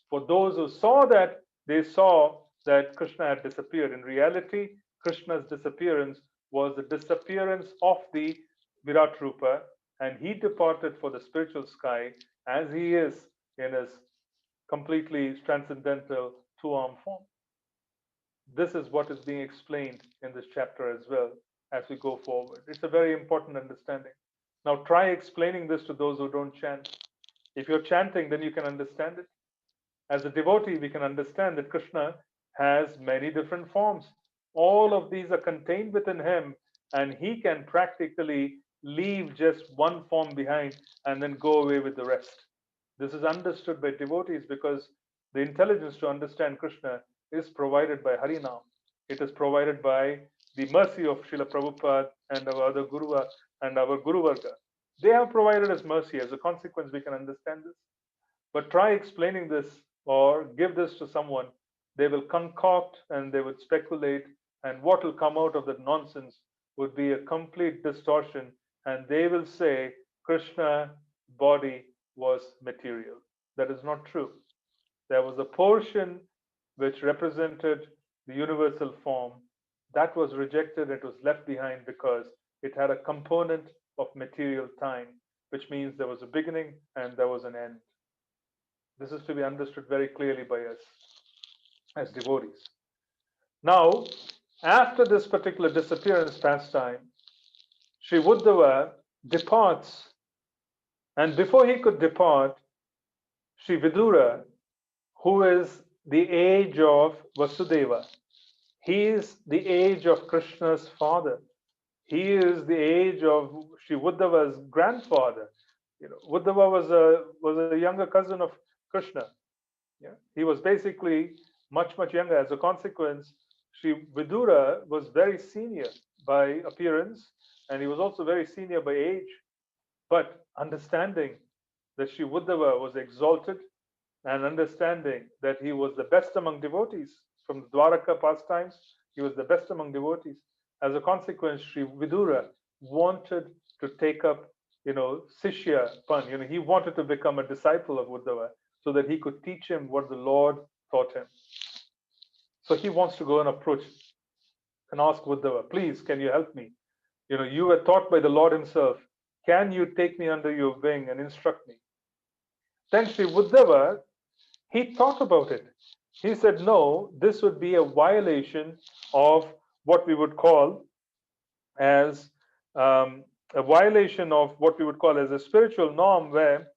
For those who saw that, they saw that Krishna had disappeared. In reality, Krishna's disappearance was the disappearance of the Virat Rupa, and he departed for the spiritual sky as he is in his completely transcendental two-arm form. This is what is being explained in this chapter as well as we go forward. It's a very important understanding. Now try explaining this to those who don't chant. If you're chanting, then you can understand it. As a devotee, we can understand that Krishna has many different forms. All of these are contained within him, and he can practically leave just one form behind and then go away with the rest. This is understood by devotees because the intelligence to understand Krishna is provided by Harinam. It is provided by the mercy of Srila Prabhupada and our other Guru and our Guru Varga. They have provided us mercy. As a consequence, we can understand this. But try explaining this or give this to someone, they will concoct and they would speculate, and what will come out of that nonsense would be a complete distortion, and they will say Krishna body was material. That is not true. There was a portion which represented the universal form that was rejected. It was left behind because it had a component of material time, which means there was a beginning and there was an end. This is to be understood very clearly by us as devotees. Now, after this particular disappearance pastime, Sri Uddhava departs, and before he could depart, Sri Vidura, who is the age of Vasudeva, he is the age of Krishna's father. He is the age of Sri Uddhava's grandfather. Uddhava was a younger cousin of Krishna. Yeah, he was basically much younger. As a consequence, Sri Vidura was very senior by appearance, and he was also very senior by age. But understanding that Sri Uddhava was exalted, and understanding that he was the best among devotees from the Dwaraka pastimes, he was the best among devotees. As a consequence, Sri Vidura wanted to take up, Sishya Pan. He wanted to become a disciple of Uddhava so that he could teach him what the Lord taught him. So he wants to go and approach and ask Uddhava, please, can you help me? You were taught by the Lord himself. Can you take me under your wing and instruct me? Then Sri Uddhava, he thought about it. He said, no, this would be a violation of what we would call as a violation of what we would call as a spiritual norm, where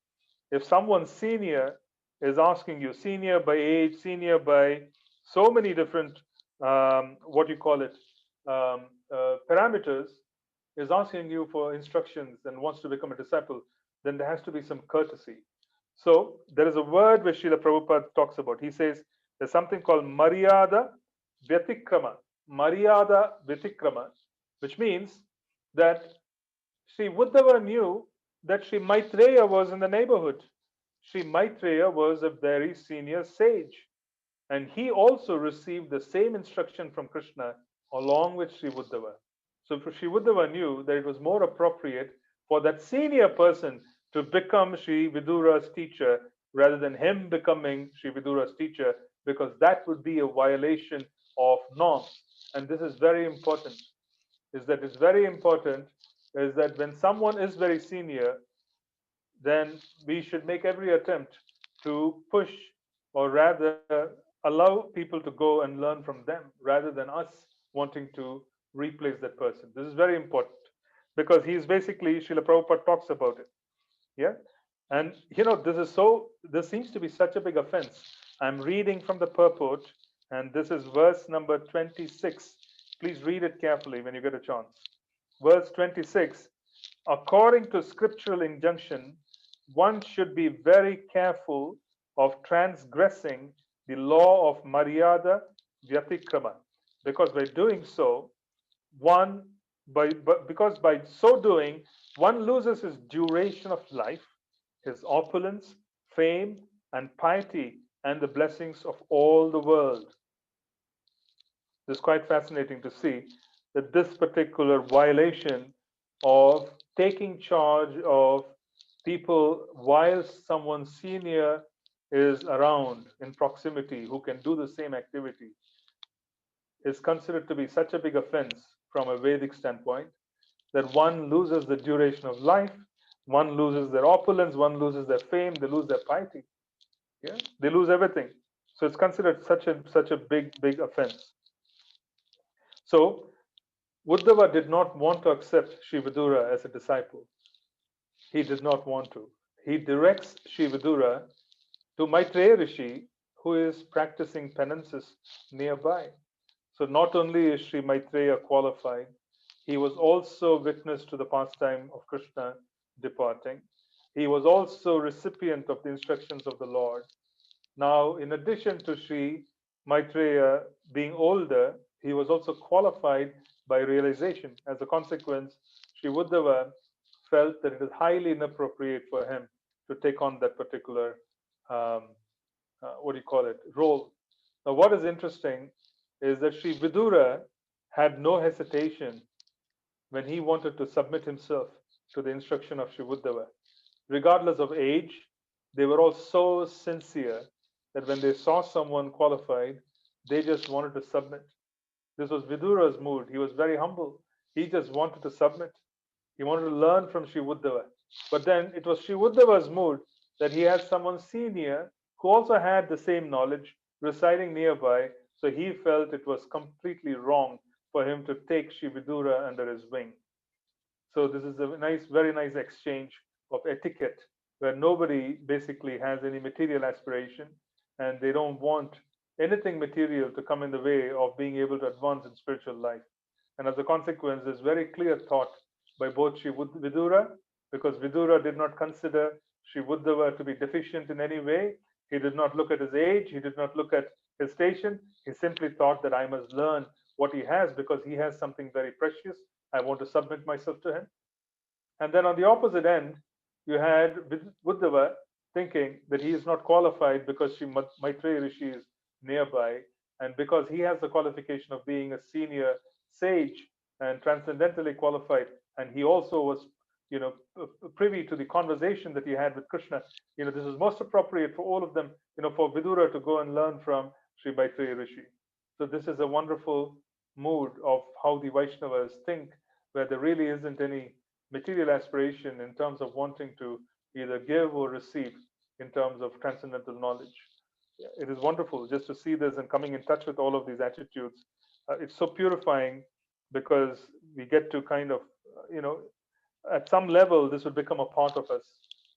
if someone senior is asking you, senior by age, senior by so many different parameters, is asking you for instructions and wants to become a disciple, then there has to be some courtesy. So there is a word which Srila Prabhupada talks about. He says there's something called Maryada Vyatikrama. Maryada Vyatikrama, which means that Sri Uddhava knew that Sri Maitreya was in the neighborhood. Sri Maitreya was a very senior sage, and he also received the same instruction from Krishna along with Sri Uddhava. So Sri Uddhava knew that it was more appropriate for that senior person to become Sri Vidura's teacher rather than him becoming Sri Vidura's teacher, because that would be a violation of norms. And this is very important. It's very important is that when someone is very senior, then we should make every attempt to push, or rather allow people to go and learn from them rather than us wanting to replace that person. This is very important because he's basically, Srila Prabhupada talks about it. Yeah. And this seems to be such a big offense. I'm reading from the purport, and this is verse number 26. Please read it carefully when you get a chance. Verse 26. According to scriptural injunction, one should be very careful of transgressing the law of Maryada Vyatikrama, because by doing so, one because by so doing, one loses his duration of life, his opulence, fame, and piety, and the blessings of all the world. It's quite fascinating to see that this particular violation of taking charge of people while someone senior is around in proximity who can do the same activity is considered to be such a big offense from a Vedic standpoint that one loses the duration of life, one loses their opulence, one loses their fame, they lose their piety. Yeah, they lose everything. So it's considered such a big offense. So Uddhava did not want to accept Sri Vidura as a disciple. He did not want to. He directs Sri Vidura to Maitreya Rishi, who is practicing penances nearby. So not only is Sri Maitreya qualified, he was also witness to the pastime of Krishna departing. He was also recipient of the instructions of the Lord. Now, in addition to Sri Maitreya being older, he was also qualified by realization. As a consequence, Sri Uddhava felt that it is highly inappropriate for him to take on that particular, what do you call it, role. Now, what is interesting is that Sri Vidura had no hesitation when he wanted to submit himself to the instruction of Sri Uddhava. Regardless of age, they were all so sincere that when they saw someone qualified, they just wanted to submit. This was Vidura's mood. He was very humble. He just wanted to submit. He wanted to learn from Sri Uddhava. But then it was Sri Uddhava's mood that he had someone senior who also had the same knowledge residing nearby. So he felt it was completely wrong for him to take Sri Vidura under his wing. So this is a nice, very nice exchange of etiquette where nobody basically has any material aspiration and they don't want anything material to come in the way of being able to advance in spiritual life. And as a consequence, there's very clear thought by both Sri Vidura, because Vidura did not consider Sri Uddhava to be deficient in any way. He did not look at his age, he did not look at his station. He simply thought that I must learn what he has because he has something very precious. I want to submit myself to him. And then on the opposite end, you had Uddhava thinking that he is not qualified because Sri Maitreya Rishi is nearby, and because he has the qualification of being a senior sage and transcendentally qualified, and he also was, privy to the conversation that he had with Krishna. This is most appropriate for all of them, for Vidura to go and learn from Sri Maitreya Rishi. So this is a wonderful mood of how the Vaishnavas think, where there really isn't any material aspiration in terms of wanting to either give or receive in terms of transcendental knowledge. It is wonderful just to see this and coming in touch with all of these attitudes. It's so purifying because we get to kind of, at some level, this will become a part of us.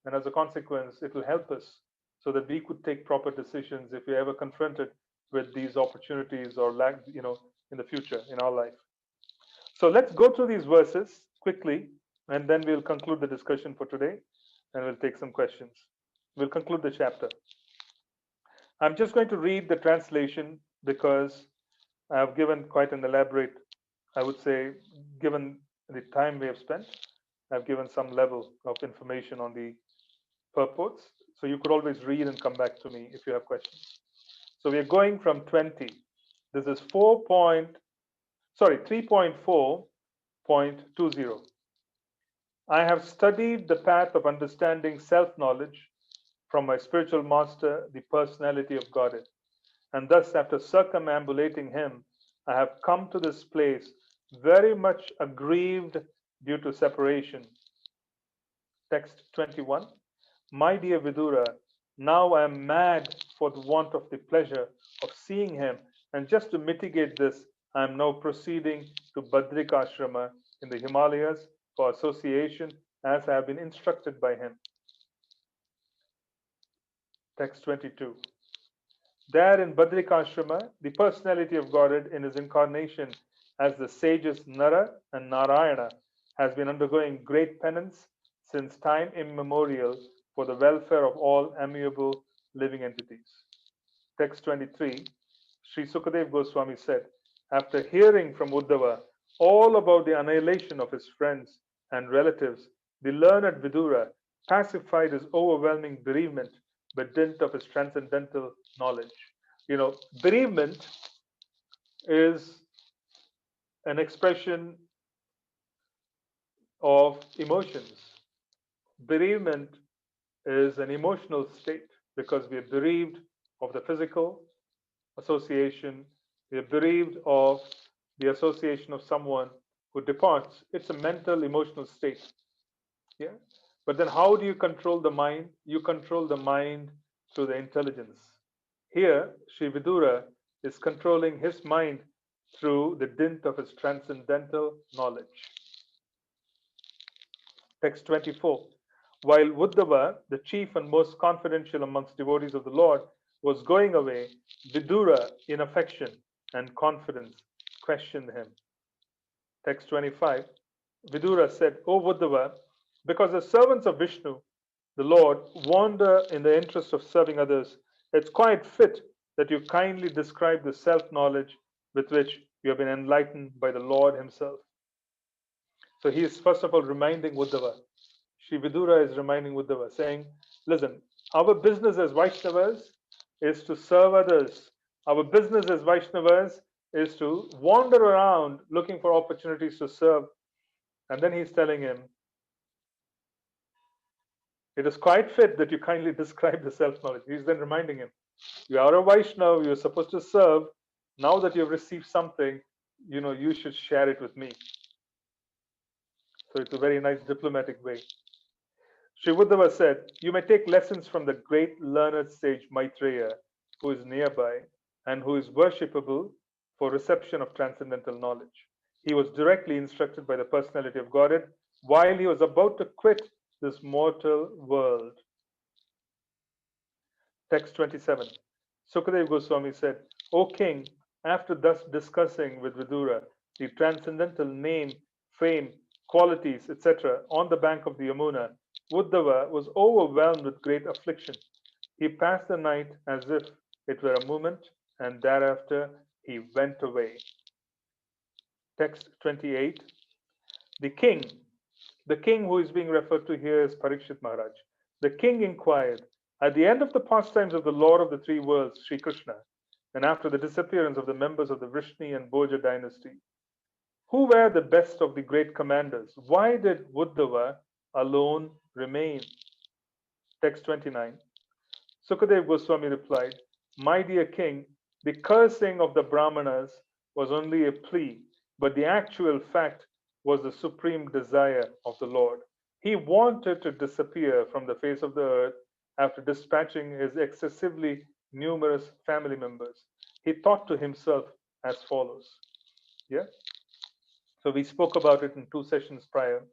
And as a consequence, it will help us so that we could take proper decisions if we're ever confronted with these opportunities or lack, in the future in our life. So let's go through these verses quickly, and then we'll conclude the discussion for today, and we'll take some questions. We'll conclude the chapter. I'm just going to read the translation because I've given quite an elaborate, I would say, given the time we have spent, I've given some level of information on the purports. So you could always read and come back to me if you have questions. So we are going from 20. This is 3.4.20. I have studied the path of understanding self-knowledge from my spiritual master, the personality of Godhead. And thus, after circumambulating him, I have come to this place very much aggrieved due to separation. Text 21. My dear Vidura, now I am mad for the want of the pleasure of seeing him, and just to mitigate this, I am now proceeding to Badrikashrama in the Himalayas for association as I have been instructed by him. Text 22. There in Badrikashrama, the personality of Godhead in his incarnation as the sages Nara and Narayana has been undergoing great penance since time immemorial for the welfare of all amiable living entities. Text 23. Sri Sukadev Goswami said, after hearing from Uddhava all about the annihilation of his friends and relatives, the learned Vidura pacified his overwhelming bereavement by dint of his transcendental knowledge. Bereavement is an expression of emotions. Bereavement is an emotional state because we are bereaved of the physical association, we are bereaved of the association of someone who departs. It's a mental, emotional state. Yeah. But then how do you control the mind? You control the mind through the intelligence. Here, Sri Vidura is controlling his mind through the dint of his transcendental knowledge. Text 24. While Uddhava, the chief and most confidential amongst devotees of the Lord, was going away, Vidura, in affection and confidence, questioned him. Text 25. Vidura said, O Uddhava, because the servants of Vishnu, the Lord, wander in the interest of serving others, it's quite fit that you kindly describe the self-knowledge with which you have been enlightened by the Lord himself. So he is first of all reminding Uddhava. Sri Vidura is reminding Uddhava, saying, listen, our business as Vaishnavas is to serve others. Our business as Vaishnavas is to wander around looking for opportunities to serve. And then he's telling him, it is quite fit that you kindly describe the self-knowledge. He's then reminding him, you are a Vaishnava, you're supposed to serve. Now that you've received something, you should share it with me. So it's a very nice diplomatic way. Sri Uddhava said, you may take lessons from the great learned sage Maitreya, who is nearby and who is worshipable for reception of transcendental knowledge. He was directly instructed by the personality of Godhead while he was about to quit this mortal world. Text 27. Sukadev Goswami said, O king, after thus discussing with Vidura the transcendental name, fame, qualities, etc., on the bank of the Yamuna, Uddhava was overwhelmed with great affliction. He passed the night as if it were a moment, and thereafter he went away. Text 28. The king who is being referred to here is Parikshit Maharaj. The king inquired, at the end of the pastimes of the Lord of the three worlds, Sri Krishna, and after the disappearance of the members of the Vrishni and Bhoja dynasty, who were the best of the great commanders? Why did Uddhava alone remain? Text 29. Sukadev Goswami replied, my dear king, the cursing of the Brahmanas was only a plea, but the actual fact was the supreme desire of the Lord. He wanted to disappear from the face of the earth after dispatching his excessively numerous family members. He thought to himself as follows. Yeah? So we spoke about it in 2 sessions prior,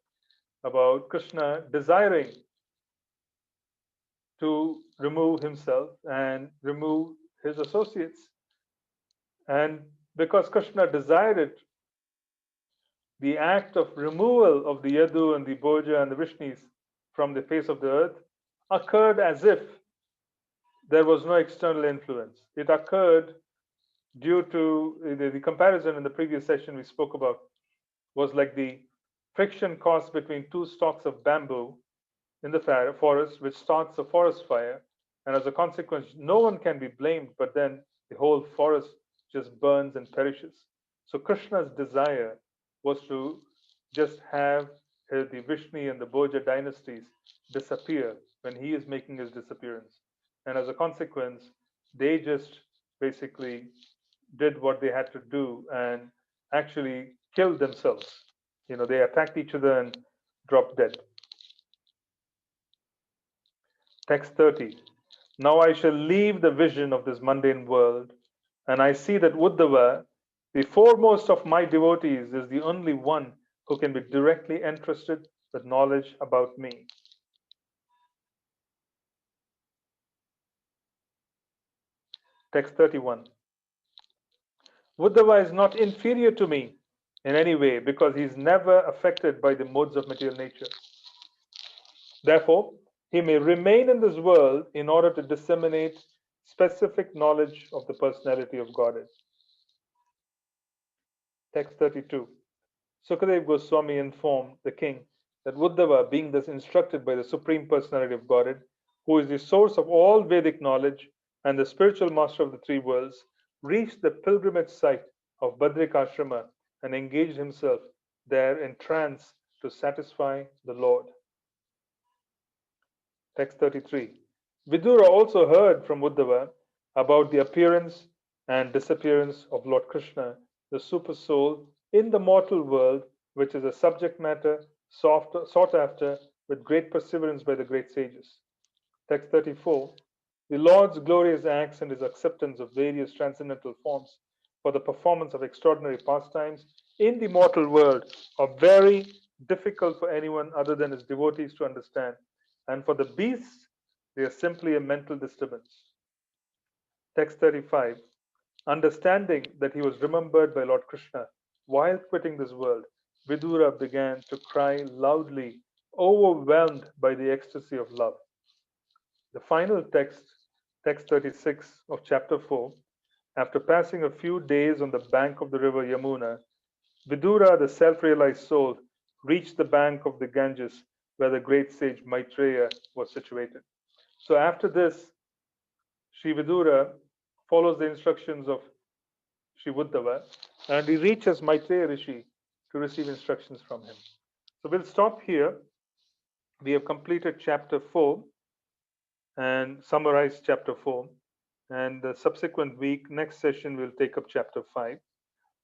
about Krishna desiring to remove himself and remove his associates. And because Krishna desired it, the act of removal of the Yadu and the Bhoja and the Vrishnis from the face of the earth occurred as if there was no external influence. It occurred due to the comparison in the previous session we spoke about was like the friction caused between 2 stalks of bamboo in the forest, which starts a forest fire, and as a consequence, no one can be blamed, but then the whole forest just burns and perishes. So Krishna's desire was to just have the Vishnu and the Bhoja dynasties disappear when he is making his disappearance. And as a consequence, they just basically did what they had to do and actually killed themselves. They attacked each other and dropped dead. Text 30. Now I shall leave the vision of this mundane world, and I see that Uddhava, the foremost of my devotees, is the only one who can be directly entrusted with knowledge about me. Text 31. Uddhava is not inferior to me in any way because he is never affected by the modes of material nature. Therefore, he may remain in this world in order to disseminate specific knowledge of the personality of Godhead. Text 32. Sukadeva Goswami informed the king that Uddhava, being thus instructed by the Supreme Personality of Godhead, who is the source of all Vedic knowledge and the spiritual master of the three worlds, reached the pilgrimage site of Badrikashrama and engaged himself there in trance to satisfy the Lord. Text 33. Vidura also heard from Uddhava about the appearance and disappearance of Lord Krishna, the super soul, in the mortal world, which is a subject matter sought after with great perseverance by the great sages. Text 34. The Lord's glorious acts and his acceptance of various transcendental forms for the performance of extraordinary pastimes in the mortal world are very difficult for anyone other than his devotees to understand. And for the beasts, they are simply a mental disturbance. Text 35. Understanding that he was remembered by Lord Krishna while quitting this world, Vidura began to cry loudly, overwhelmed by the ecstasy of love. The final text, text 36 of chapter 4, after passing a few days on the bank of the river Yamuna, Vidura, the self realized soul, reached the bank of the Ganges where the great sage Maitreya was situated. So after this, Sri Vidura follows the instructions of Sri Uddhava and he reaches Maitreya Rishi to receive instructions from him. So we'll stop here. We have completed chapter 4 and summarized chapter 4. And the subsequent week, next session, we'll take up chapter 5.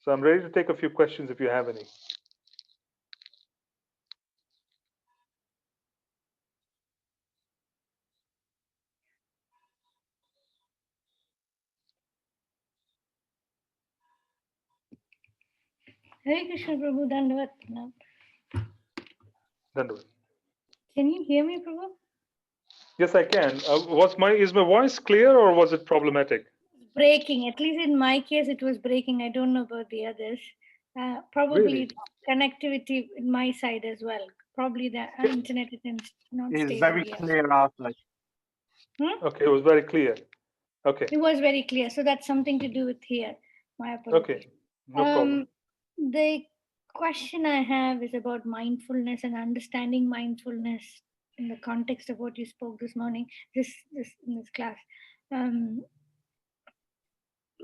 So I'm ready to take a few questions if you have any. Hare Krishna Prabhu, Dandavat Pranam. Dandavat. Can you hear me, Prabhu? Yes, I can. Is my voice clear or was it problematic? Breaking. At least in my case, it was breaking. I don't know about the others. Probably Really? connectivity in my side as well. Probably the internet is not It's stable very here. clear outside. Okay, it was very clear. Okay. It was very clear. So that's something to do with here. My apologies. Okay, no problem. The question I have is about mindfulness and understanding mindfulness in the context of what you spoke this morning, this in this class.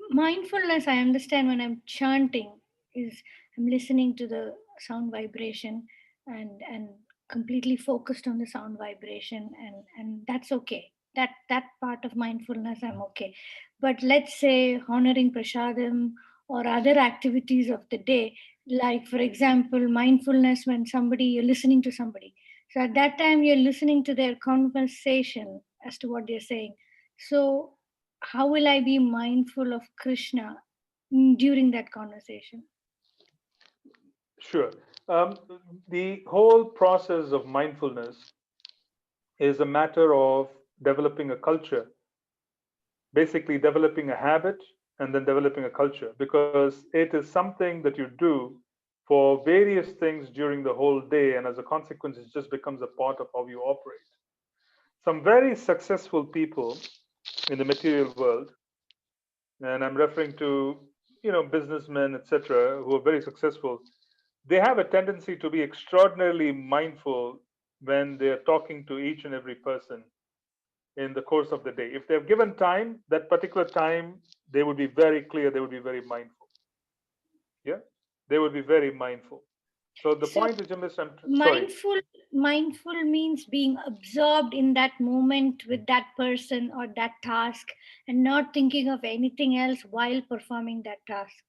Mindfulness, I understand when I'm chanting, is I'm listening to the sound vibration and completely focused on the sound vibration, and that's okay. That part of mindfulness, I'm okay. But let's say honoring prasadam or other activities of the day, like for example mindfulness when you're listening to somebody, so at that time you're listening to their conversation as to what they're saying. So how will I be mindful of Krishna during that conversation? Sure. The whole process of mindfulness is a matter of developing a culture, basically developing a habit and then developing a culture, because it is something that you do for various things during the whole day, and as a consequence, it just becomes a part of how you operate. Some very successful people in the material world, and I'm referring to businessmen, etc., who are very successful, they have a tendency to be extraordinarily mindful when they are talking to each and every person in the course of the day. If they're given time, that particular time, they would be very clear, they would be very mindful. Yeah, they would be very mindful. So the So point is, sorry. mindful means being absorbed in that moment with that person or that task and not thinking of anything else while performing that task.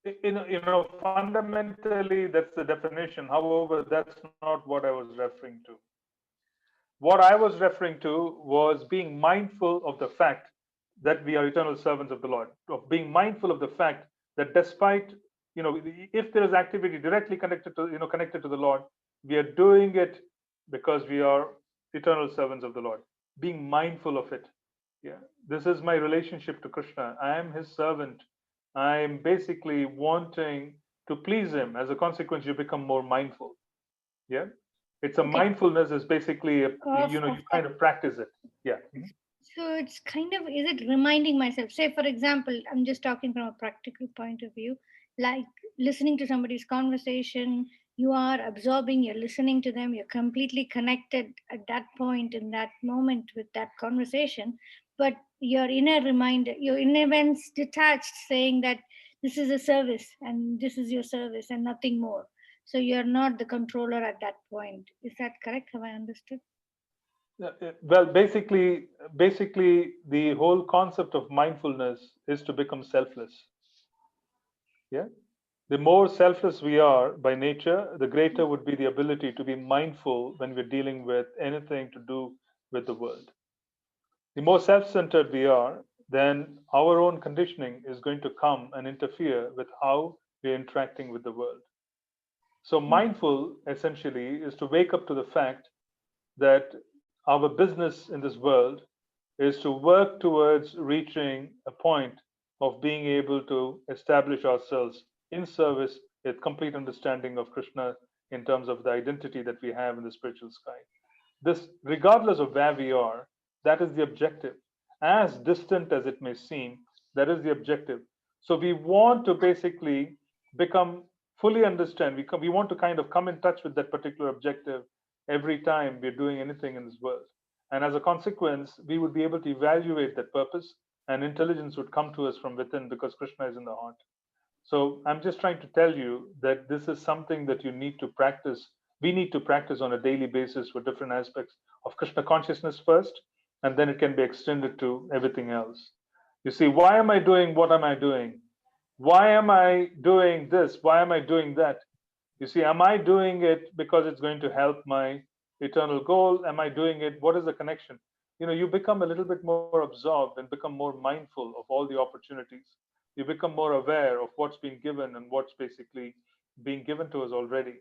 Fundamentally, that's the definition. However, that's not what I was referring to. What I was referring to was being mindful of the fact that we are eternal servants of the Lord, of being mindful of the fact that despite, if there is activity directly connected to the Lord, we are doing it because we are eternal servants of the Lord. Being mindful of it. Yeah. This is my relationship to Krishna. I am his servant. I am basically wanting to please him. As a consequence, you become more mindful. Yeah, it's a Okay. mindfulness is basically Of you that. kind of practice it. Yeah. Mhm. So it's kind of, is it reminding myself? Say, for example, I'm just talking from a practical point of view, like listening to somebody's conversation, you are absorbing, you're listening to them, you're completely connected at that point in that moment with that conversation. But your inner reminder, your inner events detached, saying that this is a service and this is your service and nothing more. So you're not the controller at that point. Is that correct? Have I understood? Well, basically, the whole concept of mindfulness is to become selfless. Yeah. The more selfless we are by nature, the greater would be the ability to be mindful when we're dealing with anything to do with the world. The more self centered we are, then our own conditioning is going to come and interfere with how we're interacting with the world. So, mindful essentially is to wake up to the fact that our business in this world is to work towards reaching a point of being able to establish ourselves in service with complete understanding of Krishna in terms of the identity that we have in the spiritual sky. This, regardless of where we are, that is the objective. As distant as it may seem, that is the objective. So we want to basically become fully understand. We want to kind of come in touch with that particular objective every time we're doing anything in this world. And as a consequence, we would be able to evaluate that purpose, and intelligence would come to us from within because Krishna is in the heart. So I'm just trying to tell you that this is something that you need to practice. We need to practice on a daily basis for different aspects of Krishna consciousness first, and then it can be extended to everything else. You see, why am I doing what am I doing? Why am I doing this? Why am I doing that? You see, am I doing it because it's going to help my eternal goal? Am I doing it? What is the connection? You become a little bit more absorbed and become more mindful of all the opportunities. You become more aware of what's being given and what's basically being given to us already.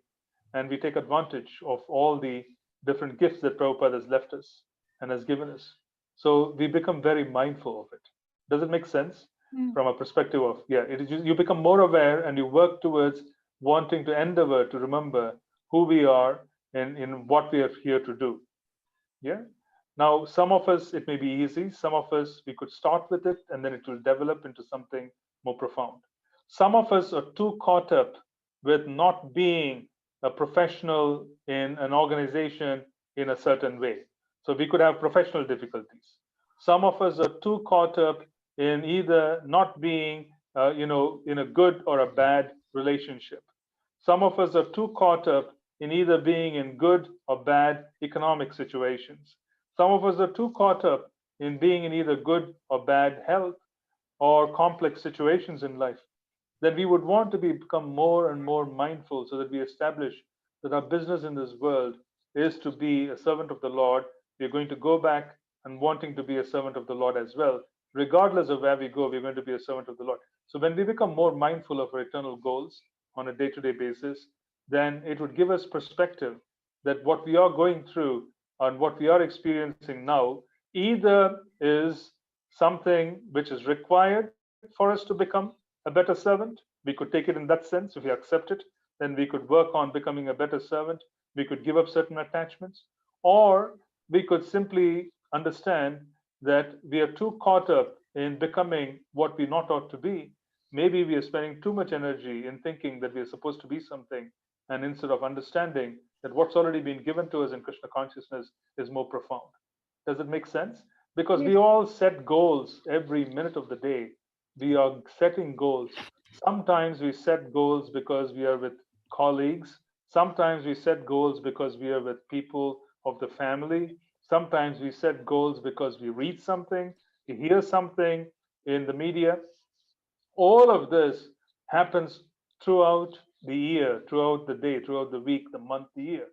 And we take advantage of all the different gifts that Prabhupada has left us and has given us. So we become very mindful of it. Does it make sense? Mm. From a perspective of, yeah, it is, you become more aware and you work towards wanting to endeavor to remember who we are and in what we are here to do. Yeah. Now, some of us, it may be easy. Some of us, we could start with it and then it will develop into something more profound. Some of us are too caught up with not being a professional in an organization in a certain way. So we could have professional difficulties. Some of us are too caught up in either not being, in a good or a bad relationship. Some of us are too caught up in either being in good or bad economic situations. Some of us are too caught up in being in either good or bad health or complex situations in life that we would want to become more and more mindful so that we establish that our business in this world is to be a servant of the Lord. We're going to go back and wanting to be a servant of the Lord as well. Regardless of where we go, we're going to be a servant of the Lord. So when we become more mindful of our eternal goals on a day-to-day basis, then it would give us perspective that what we are going through and what we are experiencing now either is something which is required for us to become a better servant. We could take it in that sense. If we accept it, then we could work on becoming a better servant. We could give up certain attachments, or we could simply understand that we are too caught up in becoming what we not ought to be. Maybe we are spending too much energy in thinking that we are supposed to be something, and instead of understanding that what's already been given to us in Krishna consciousness is more profound. Does it make sense? Because Yes. we all set goals every minute of the day. We are setting goals. Sometimes we set goals because we are with colleagues. Sometimes we set goals because we are with people of the family. Sometimes we set goals because we read something, we hear something in the media. All of this happens throughout the year, throughout the day, throughout the week, the month, the year.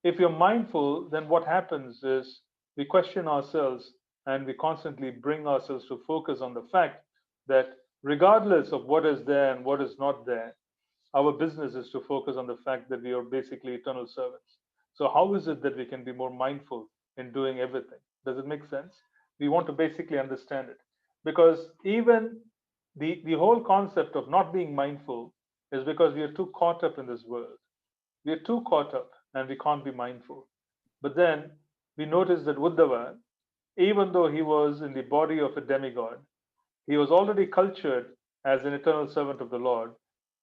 If you're mindful, then what happens is we question ourselves and we constantly bring ourselves to focus on the fact that regardless of what is there and what is not there, our business is to focus on the fact that we are basically eternal servants. So, how is it that we can be more mindful in doing everything? Does it make sense? We want to basically understand it because even the whole concept of not being mindful is because we are too caught up in this world. We are too caught up and we can't be mindful. But then we notice that Uddhava, even though he was in the body of a demigod, he was already cultured as an eternal servant of the Lord,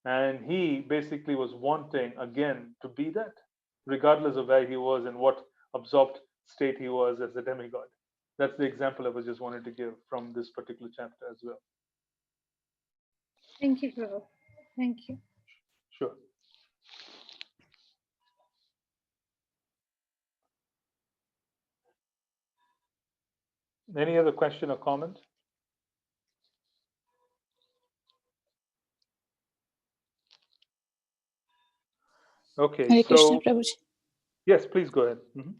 and he basically was wanting again to be that, regardless of where he was and what absorbed state he was as a demigod. That's the example I was just wanted to give from this particular chapter as well. Thank you, Prabhu. Thank you. Sure. Any other question or comment? Okay, Hare Krishna so Prabhuji. yes, please go ahead. Mhm.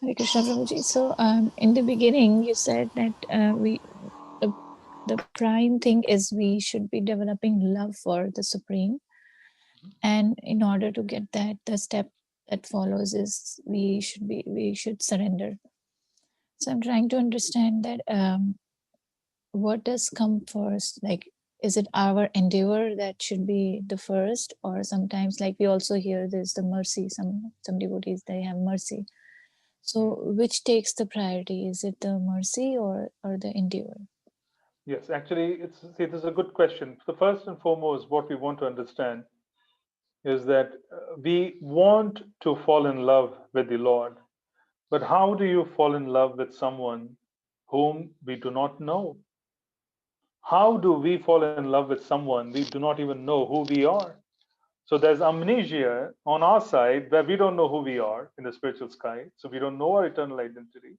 Hare Krishna Prabhuji. So, in the beginning, you said that the, the prime thing is we should be developing love for the Supreme, and in order to get that, the step that follows is we should surrender. So, I'm trying to understand that what does come first? Like, is it our endeavor that should be the first, or sometimes, like we also hear, there's the mercy. Some devotees, they have mercy. So which takes the priority? Is it the mercy or the endeavor? Yes, actually, it is a good question. So first and foremost, what we want to understand is that we want to fall in love with the Lord. But how do you fall in love with someone whom we do not know? How do we fall in love with someone we do not even know who we are? So there's amnesia on our side where we don't know who we are in the spiritual sky. So we don't know our eternal identity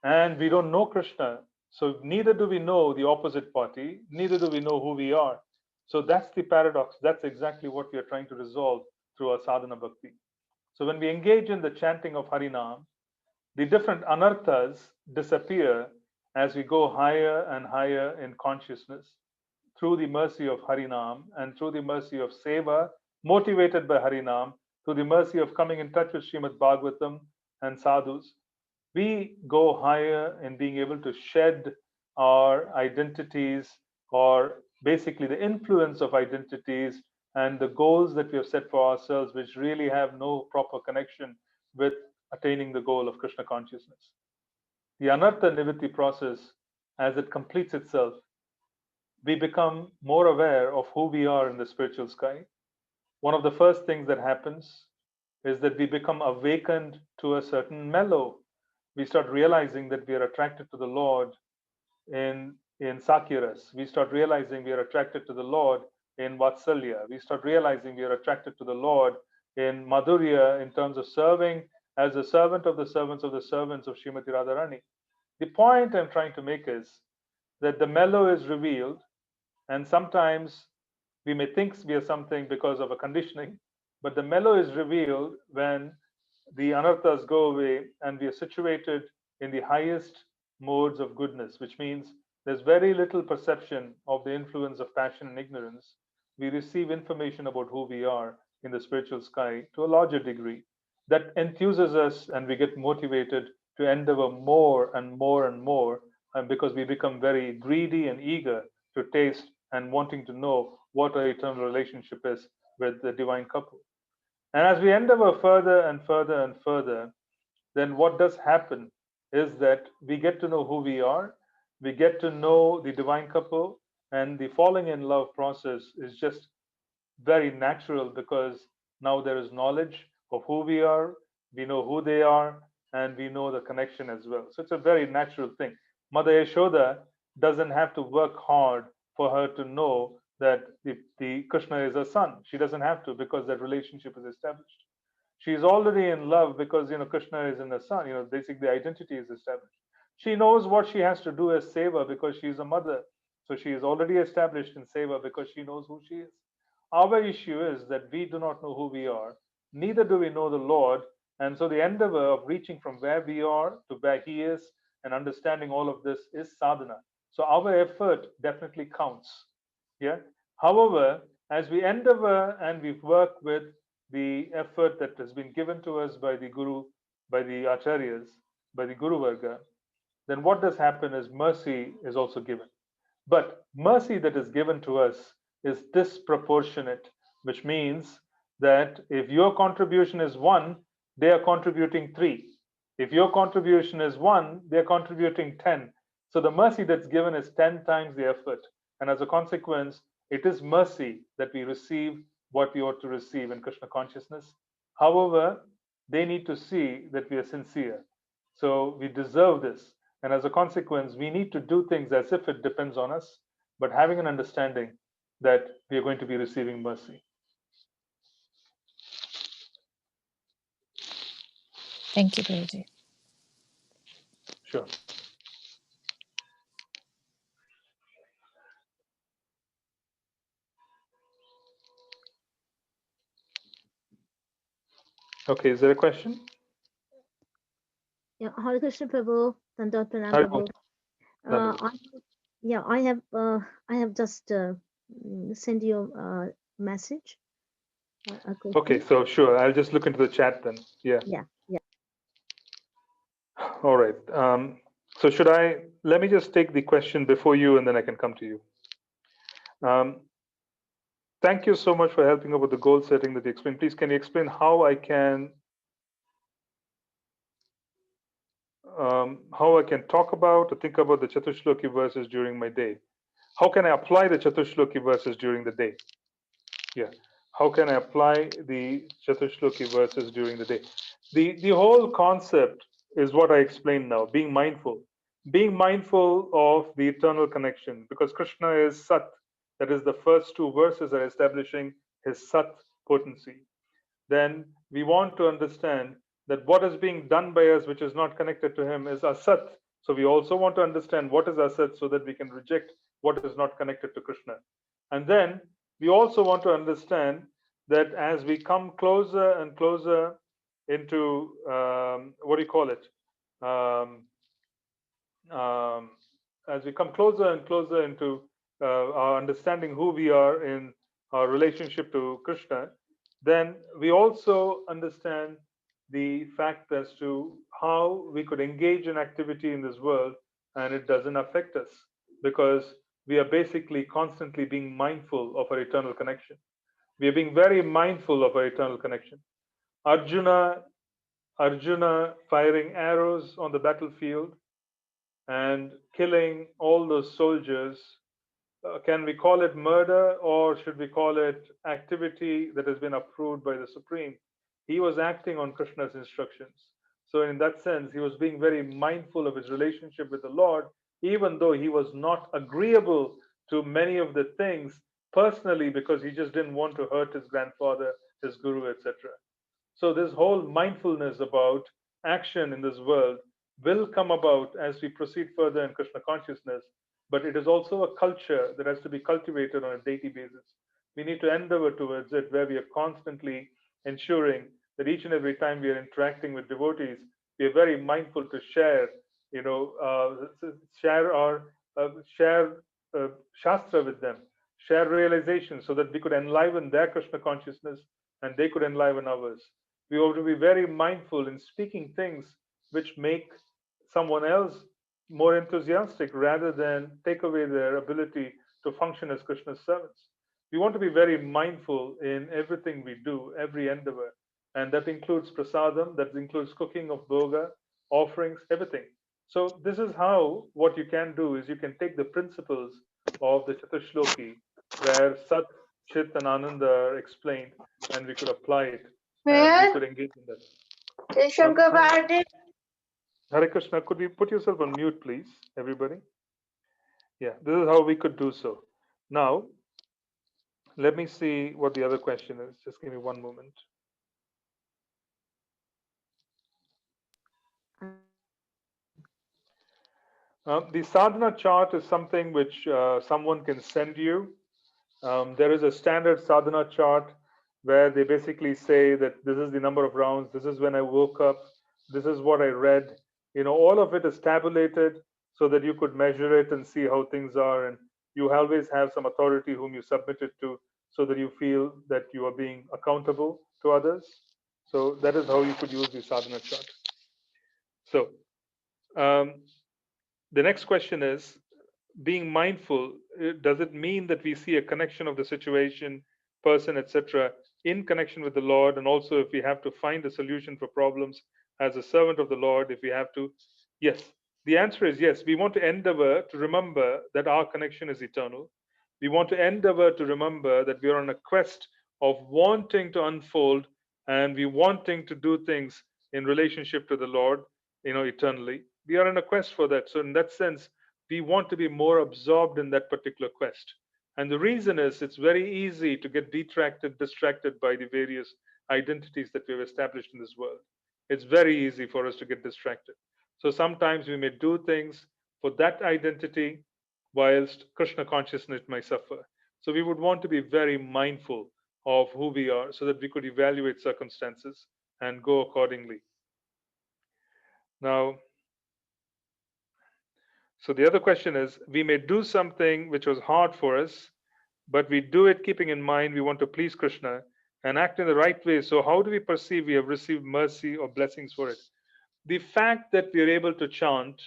and we don't know Krishna. So neither do we know the opposite party, neither do we know who we are. So that's the paradox. That's exactly what we are trying to resolve through our sadhana bhakti. So when we engage in the chanting of Harinam, the different anarthas disappear as we go higher and higher in consciousness through the mercy of Harinam and through the mercy of Seva, motivated by Harinam, through the mercy of coming in touch with Srimad Bhagavatam and sadhus. We go higher in being able to shed our identities or basically the influence of identities and the goals that we have set for ourselves, which really have no proper connection with attaining the goal of Krishna consciousness. The Anartha Nivritti process, as it completes itself, we become more aware of who we are in the spiritual sky. One of the first things that happens is that we become awakened to a certain mellow. We start realizing that we are attracted to the Lord in Sakiras. We start realizing we are attracted to the Lord in Vatsalya. We start realizing we are attracted to the Lord in Madhurya in terms of serving as a servant of the servants of the servants of Srimati Radharani. The point I'm trying to make is that the mellow is revealed, and sometimes we may think we are something because of a conditioning, but the mellow is revealed when the anarthas go away and we are situated in the highest modes of goodness, which means there's very little perception of the influence of passion and ignorance. We receive information about who we are in the spiritual sky to a larger degree. That enthuses us and we get motivated to endeavor more and more and more, and because we become very greedy and eager to taste and wanting to know what our eternal relationship is with the divine couple. And as we endeavor further and further and further, then what does happen is that we get to know who we are, we get to know the divine couple, and the falling in love process is just very natural because now there is knowledge, of who we are, we know who they are, and we know the connection as well. So it's a very natural thing. Mother Yashoda doesn't have to work hard for her to know that the Krishna is her son. She doesn't have to, because that relationship is established. She's already in love because Krishna is in the son. Basically the identity is established. She knows what she has to do as seva because she's a mother. So she is already established in seva because she knows who she is. Our issue is that we do not know who we are, neither do we know the Lord. And so the endeavor of reaching from where we are to where He is and understanding all of this is sadhana. So our effort definitely counts. Yeah. However, as we endeavor and we work with the effort that has been given to us by the Guru, by the Acharyas, by the Guru Varga, then what does happen is mercy is also given. But mercy that is given to us is disproportionate, which means that if your contribution is one, they are contributing three. If your contribution is one, they are contributing 10. So the mercy that's given is 10 times the effort. And as a consequence, it is mercy that we receive what we ought to receive in Krishna consciousness. However, they need to see that we are sincere. So we deserve this. And as a consequence, we need to do things as if it depends on us, but having an understanding that we are going to be receiving mercy. Thank you, Guruji. Sure. Okay, is there a question? Yeah, Hare Krishna Prabhu, Dandot Pranam Hare Prabhu. I have just sent you a message. A question. Okay, so sure, I'll just look into the chat then. Yeah. Yeah. All right. So let me just take the question before you and then I can come to you. Thank you so much for helping out with the goal setting that you explained. Please, can you explain how I can talk about or think about the Chatushloki verses during my day? How can I apply the Chatushloki verses during the day? Yeah. How can I apply the Chatushloki verses during the day? The whole concept is what I explained now, being mindful. Being mindful of the eternal connection, because Krishna is Sat. That is, the first two verses are establishing his Sat potency. Then we want to understand that what is being done by us, which is not connected to him, is Asat. So we also want to understand what is Asat so that we can reject what is not connected to Krishna. And then we also want to understand that as we come closer and closer into what do you call it? As we come closer and closer into our understanding who we are in our relationship to Krishna, then we also understand the fact as to how we could engage in activity in this world and it doesn't affect us, because we are basically constantly being mindful of our eternal connection. We are being very mindful of our eternal connection. Arjuna firing arrows on the battlefield and killing all those soldiers. Can we call it murder, or should we call it activity that has been approved by the Supreme? He was acting on Krishna's instructions. So, in that sense, he was being very mindful of his relationship with the Lord, even though he was not agreeable to many of the things personally, because he just didn't want to hurt his grandfather, his guru, etc. So, this whole mindfulness about action in this world will come about as we proceed further in Krishna consciousness, but it is also a culture that has to be cultivated on a daily basis. We need to endeavor towards it, where we are constantly ensuring that each and every time we are interacting with devotees, we are very mindful to share, share Shastra with them, share realization, so that we could enliven their Krishna consciousness and they could enliven ours. We ought to be very mindful in speaking things which make someone else more enthusiastic rather than take away their ability to function as Krishna's servants. We want to be very mindful in everything we do, every endeavor, and that includes prasadam, that includes cooking of bhoga, offerings, everything. So this is how, what you can do is you can take the principles of the Chatushloki, where Sat, Chit, and Ananda are explained, and we could apply it and we could engage in that. Hare Krishna, could we put yourself on mute, please, everybody? Yeah, this is how we could do so. Now, let me see what the other question is. Just give me one moment. The sadhana chart is something which someone can send you. There is a standard sadhana chart where they basically say that this is the number of rounds, this is when I woke up, this is what I read. All of it is tabulated so that you could measure it and see how things are. And you always have some authority whom you submit it to so that you feel that you are being accountable to others. So that is how you could use the sadhana chart. So, um, the next question is, being mindful, does it mean that we see a connection of the situation, person, etc., in connection with the Lord? And also, if we have to find a solution for problems as a servant of the Lord, if we have to, yes. The answer is yes. We want to endeavor to remember that our connection is eternal. We want to endeavor to remember that we are on a quest of wanting to unfold, and we wanting to do things in relationship to the Lord, eternally. We are in a quest for that. So in that sense, we want to be more absorbed in that particular quest. And the reason is, it's very easy to get distracted by the various identities that we have established in this world. It's very easy for us to get distracted. So sometimes we may do things for that identity whilst Krishna consciousness may suffer. So we would want to be very mindful of who we are so that we could evaluate circumstances and go accordingly. Now, so the other question is, we may do something which was hard for us, but we do it keeping in mind we want to please Krishna and act in the right way. So how do we perceive we have received mercy or blessings for it? The fact that we are able to chant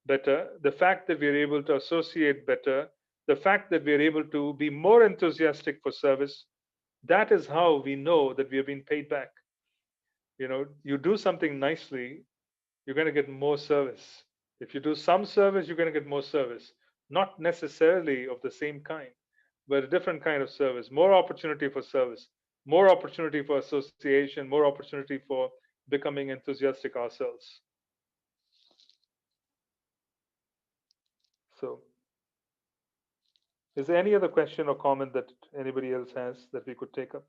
better, the fact that we are able to associate better, the fact that we are able to be more enthusiastic for service, that is how we know that we have been paid back. You do something nicely, you're going to get more service. If you do some service, you're going to get more service. Not necessarily of the same kind, but a different kind of service. More opportunity for service, more opportunity for association, more opportunity for becoming enthusiastic ourselves. So, is there any other question or comment that anybody else has that we could take up?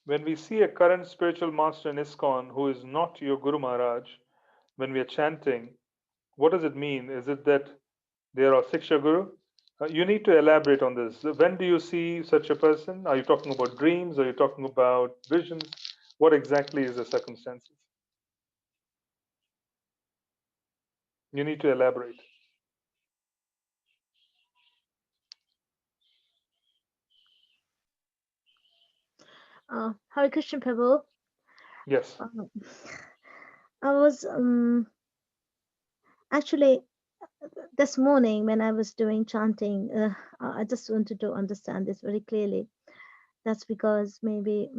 When we see a current spiritual master in ISKCON who is not your Guru Maharaj, when we are chanting, what does it mean? Is it that they are a Siksha Guru? You need to elaborate on this. When do you see such a person? Are you talking about dreams? Are you talking about visions? What exactly is the circumstances? You need to elaborate. Hare Krishna Prabhu. Yes. I was actually this morning when I was doing chanting, I just wanted to understand this very clearly. That's because maybe,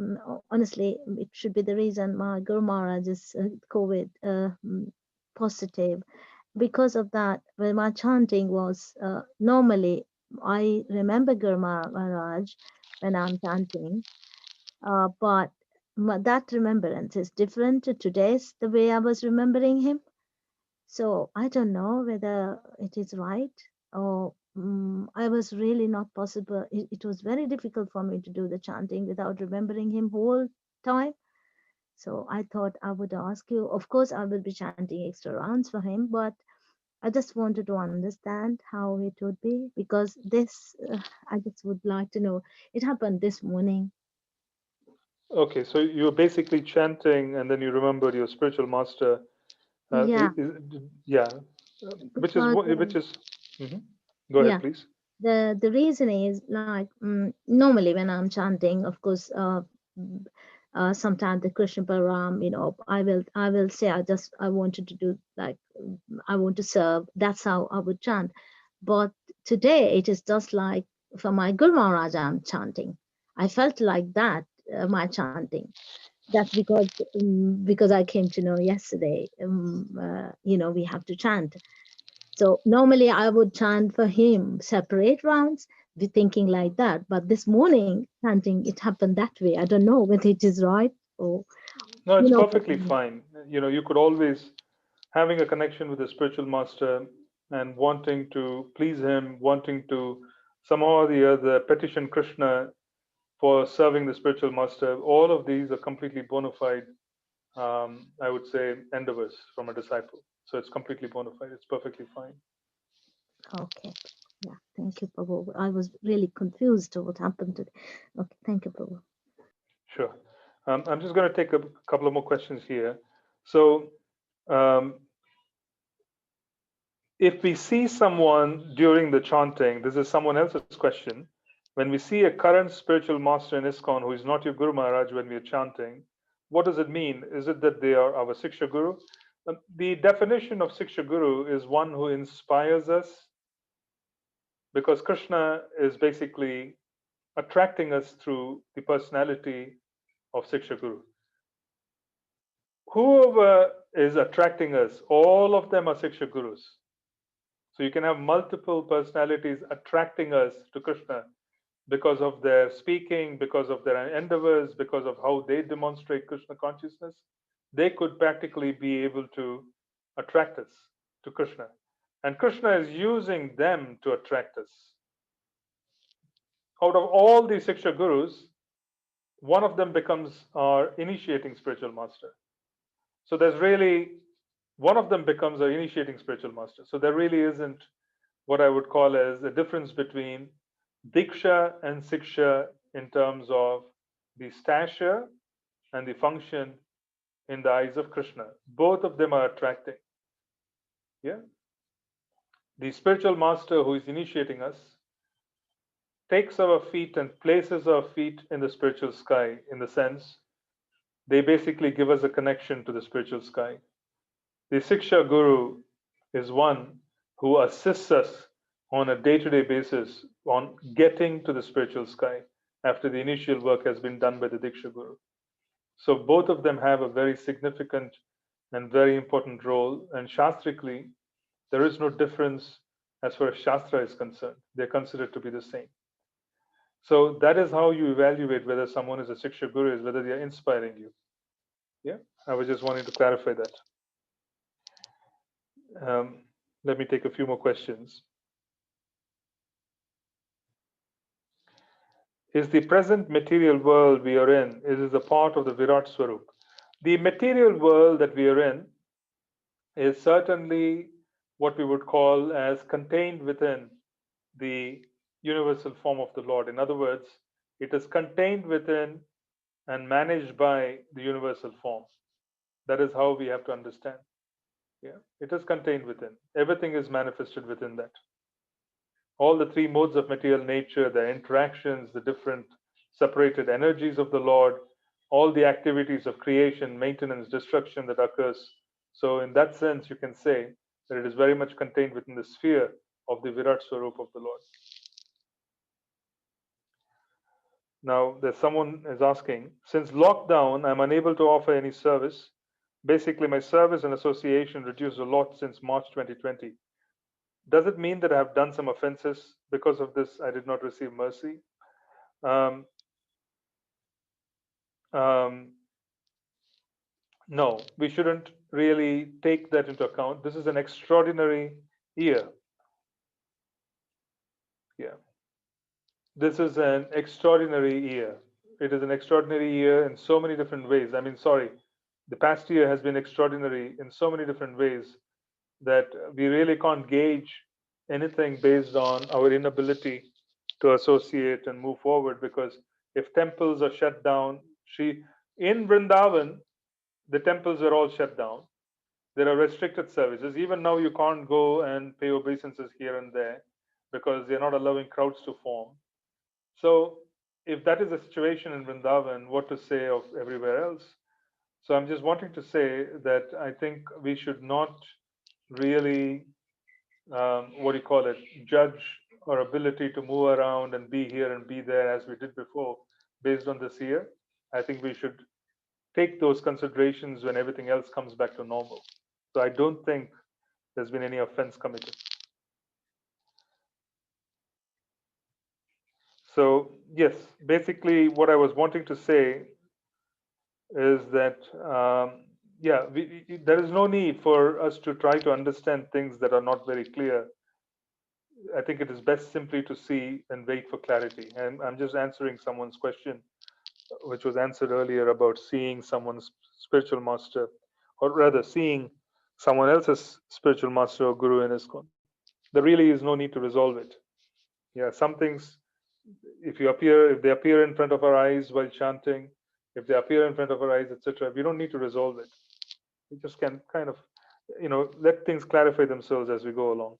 honestly, it should be the reason my Guru Maharaj is COVID positive. Because of that, when my chanting was normally, I remember Guru Maharaj when I'm chanting, but that remembrance is different to today's, the way I was remembering him. So I don't know whether it is right or I was really not possible. It was very difficult for me to do the chanting without remembering him whole time. So I thought I would ask you. Of course, I will be chanting extra rounds for him, but I just wanted to understand how it would be because this, I just would like to know. It happened this morning. Okay, so you're basically chanting and then you remembered your spiritual master. Yeah, Yeah, which is because which is. Mhm. Go ahead, yeah. please. The reason is like normally when I'm chanting, of course, sometimes the Krishna Param, I will say I wanted to do like I want to serve. That's how I would chant. But today it is just like for my Guru Maharaj I'm chanting. I felt like that, my chanting. That's because I came to know yesterday, we have to chant. So normally I would chant for him separate rounds, be thinking like that. But this morning chanting, it happened that way. I don't know whether it is right or, No, it's but, perfectly fine. You could always having a connection with a spiritual master and wanting to please him, wanting to somehow or the other petition Krishna for serving the spiritual master. All of these are completely bona fide, I would say, endeavors from a disciple. So it's completely bona fide. It's perfectly fine. okay. Yeah, thank you, Prabhu. I was really confused to what happened today. Okay, thank you, Prabhu. Sure. I'm just going to take a couple of more questions here. So, um, if we see someone during the chanting, this is someone else's question. When we see a current spiritual master in ISKCON who is not your Guru Maharaj when we are chanting, what does it mean? Is it that they are our Siksha Guru? The definition of Siksha Guru is one who inspires us, because Krishna is basically attracting us through the personality of Siksha Guru. Whoever is attracting us, all of them are Siksha Gurus. So you can have multiple personalities attracting us to Krishna because of their speaking, because of their endeavors, because of how they demonstrate Krishna consciousness. They could practically be able to attract us to Krishna. And Krishna is using them to attract us. Out of all these Siksha Gurus, one of them becomes our initiating spiritual master. So there's really, one of them becomes our initiating spiritual master. So there really isn't what I would call as a difference between Diksha and Siksha in terms of the stature and the function in the eyes of Krishna. Both of them are attracting. Yeah. The spiritual master who is initiating us takes our feet and places our feet in the spiritual sky, in the sense they basically give us a connection to the spiritual sky. The Siksha Guru is one who assists us on a day-to-day basis on getting to the spiritual sky after the initial work has been done by the Diksha Guru. So both of them have a very significant and very important role, and shastrically, there is no difference as far as Shastra is concerned. They're considered to be the same. So that is how you evaluate whether someone is a Siksha Guru, is whether they are inspiring you. Yeah, I was just wanting to clarify that. Let me take a few more questions. Is the present material world we are in, is it a part of the Virat Swarup? The material world that we are in is certainly what we would call as contained within the universal form of the Lord. In other words, it is contained within and managed by the universal form. That is how we have to understand. Yeah, it is contained within. Everything is manifested within that. All the three modes of material nature, the interactions, the different separated energies of the Lord, all the activities of creation, maintenance, destruction that occurs. So, in that sense, you can say that it is very much contained within the sphere of the Virat Swarup of the Lord. Now, there's someone is asking, since lockdown, I'm unable to offer any service. Basically, my service and association reduced a lot since March 2020. Does it mean that I have done some offenses? Because of this, I did not receive mercy. Um, no, we shouldn't really take that into account. This is an extraordinary year. Yeah. This is an extraordinary year. It is an extraordinary year in so many different ways. I mean, sorry, the past year has been extraordinary in so many different ways that we really can't gauge anything based on our inability to associate and move forward. Because if temples are shut down, in Vrindavan, the temples are all shut down. There are restricted services. Even now, you can't go and pay obeisances here and there because they're not allowing crowds to form. So, if that is the situation in Vrindavan, what to say of everywhere else? So, I'm just wanting to say that I think we should not really, what do you call it, judge our ability to move around and be here and be there as we did before based on this year, I think we should take those considerations when everything else comes back to normal. So I don't think there's been any offense committed. So yes, basically what I was wanting to say is that yeah, there is no need for us to try to understand things that are not very clear. I think it is best simply to see and wait for clarity. And I'm just answering someone's question, which was answered earlier about seeing someone's spiritual master, or rather seeing someone else's spiritual master or guru in ISKCON. There really is no need to resolve it. Yeah, some things, if they appear in front of our eyes while chanting, if they appear in front of our eyes, etc., we don't need to resolve it. We just can kind of, let things clarify themselves as we go along.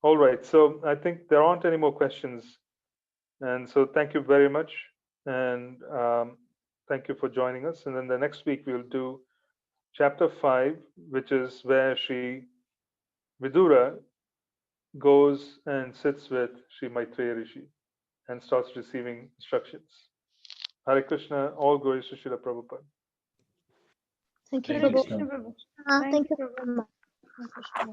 All right, so I think there aren't any more questions. And so thank you very much. And thank you for joining us. And then the next week we'll do chapter 5, which is where Sri Vidura goes and sits with Sri Maitreya Rishi and starts receiving instructions. Hare Krishna, all glories to Srila Prabhupada. Thank you, Hare Prabhu. Krishna, Prabhu. Thank you Prabhu. very much. Hare Krishna.